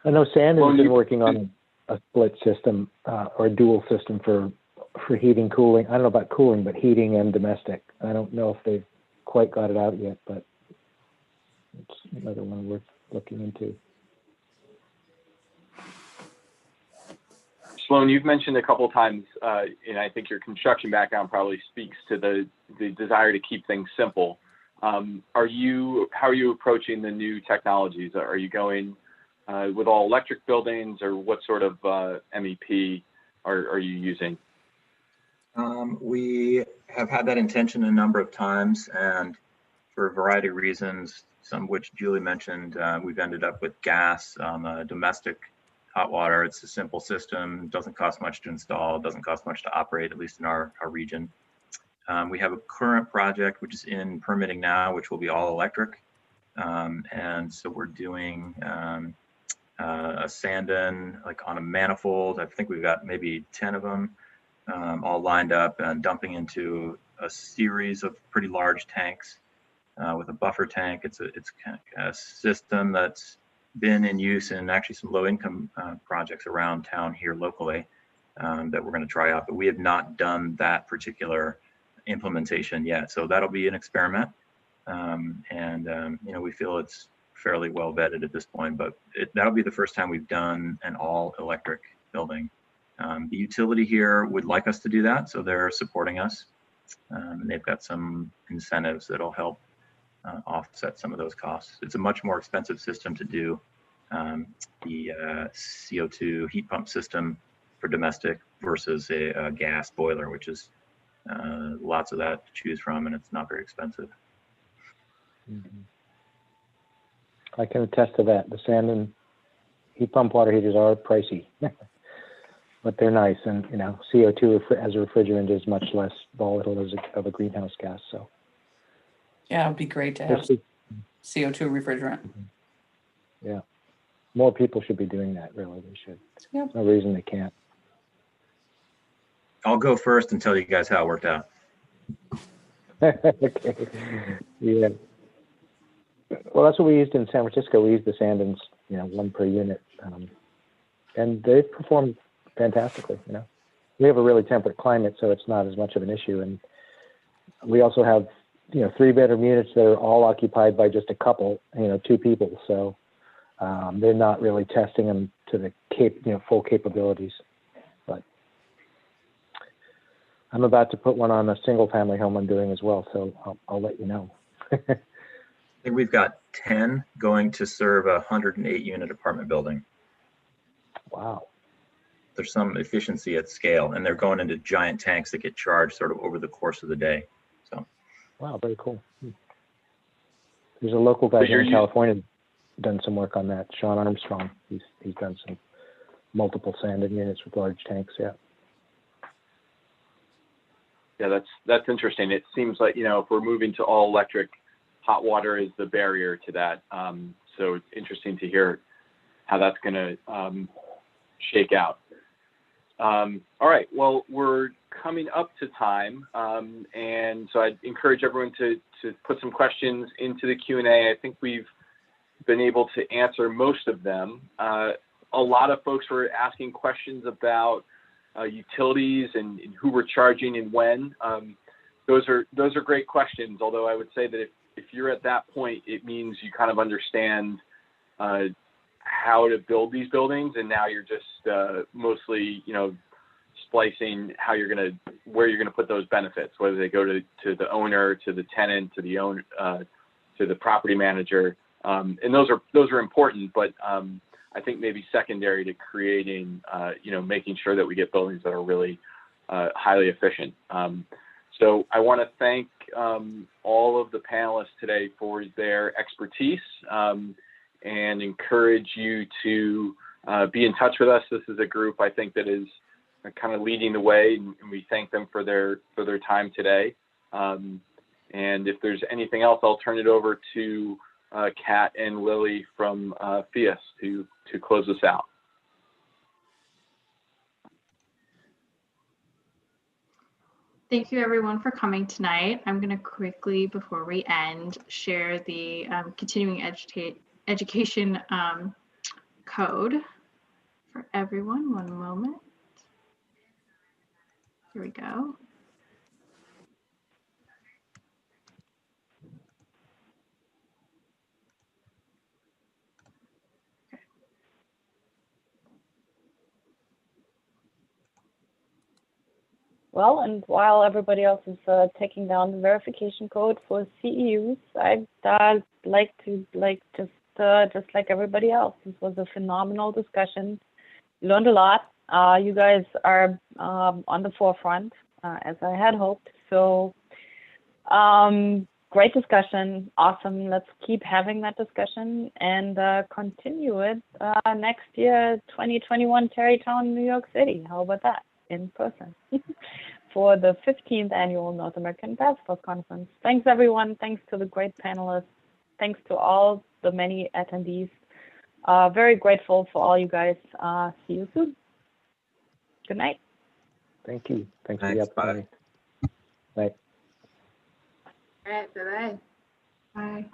I know Sandon's been working on a split system or a dual system for heating, cooling. I don't know about cooling, but heating and domestic. I don't know if they've quite got it out yet, but it's another one worth looking into. Sloan, you've mentioned a couple of times, and I think your construction background probably speaks to the desire to keep things simple. How are you approaching the new technologies? Are you going with all electric buildings, or what sort of MEP are you using? We have had that intention a number of times, and for a variety of reasons, some of which Julie mentioned, we've ended up with gas on the domestic hot water. It's a simple system, doesn't cost much to install, doesn't cost much to operate, at least in our region. We have a current project which is in permitting now, which will be all electric. And so we're doing a stand-in like on a manifold. I think we've got maybe 10 of them all lined up and dumping into a series of pretty large tanks with a buffer tank. It's kind of a system that's been in use in actually some low-income projects around town here locally that we're going to try out, but we have not done that particular implementation yet. So that'll be an experiment, and you know, we feel it's fairly well vetted at this point, but that'll be the first time we've done an all-electric building. The utility here would like us to do that, so they're supporting us, and they've got some incentives that'll help offset some of those costs. It's a much more expensive system to do the CO2 heat pump system for domestic versus a gas boiler, which is lots of that to choose from, and it's not very expensive. Mm-hmm. I can attest to that. The Sandon heat pump water heaters are pricey, but they're nice, and you know, CO2 as a refrigerant is much less volatile of a greenhouse gas. So yeah, it would be great to have CO2 refrigerant. Yeah, more people should be doing that. Really, they should. Yep. No reason they can't. I'll go first and tell you guys how it worked out. Okay. Yeah. Well, that's what we used in San Francisco. We used the Sandons, you know, one per unit, and they performed fantastically. You know, we have a really temperate climate, so it's not as much of an issue. And we also have, you know, 3-bedroom units that are all occupied by just a couple, you know, 2 people. So they're not really testing them to the full capabilities. But I'm about to put one on a single-family home I'm doing as well, so I'll let you know. I think we've got 10 going to serve a 108-unit apartment building. Wow. There's some efficiency at scale, and they're going into giant tanks that get charged sort of over the course of the day. So. Wow, very cool. There's a local guy here in California done some work on that. Sean Armstrong. He's done some multiple Sandon units with large tanks. Yeah. Yeah, that's interesting. It seems like, you know, if we're moving to all electric, hot water is the barrier to that. So it's interesting to hear how that's going to shake out. All right, well, we're coming up to time, and so I'd encourage everyone to put some questions into the Q&A. I think we've been able to answer most of them. A lot of folks were asking questions about utilities and who we're charging and when. Those are great questions, although I would say that if you're at that point, it means you kind of understand how to build these buildings, and now you're just mostly, you know, splicing how you're going to, where you're going to put those benefits, whether they go to the owner, to the tenant, to the owner, to the property manager, and those are important, but I think maybe secondary to creating, you know, making sure that we get buildings that are really highly efficient. So I want to thank all of the panelists today for their expertise, and encourage you to be in touch with us. This is a group I think that is kind of leading the way, and we thank them for their time today. And if there's anything else, I'll turn it over to Kat and Lily from Phius to close us out. Thank you everyone for coming tonight. I'm going to quickly, before we end, share the continuing education code for everyone. One moment. Here we go. Well, and while everybody else is taking down the verification code for CEUs, I'd like to just like everybody else, this was a phenomenal discussion. Learned a lot. You guys are on the forefront, as I had hoped. So great discussion. Awesome. Let's keep having that discussion and continue it next year, 2021, Tarrytown, New York City. How about that? In person for the 15th annual North American Passport Conference. Thanks everyone. Thanks to the great panelists. Thanks to all the many attendees. Very grateful for all you guys. See you soon. Good night. Thank you. Thanks for the opportunity. Bye. All right, bye-bye. Bye.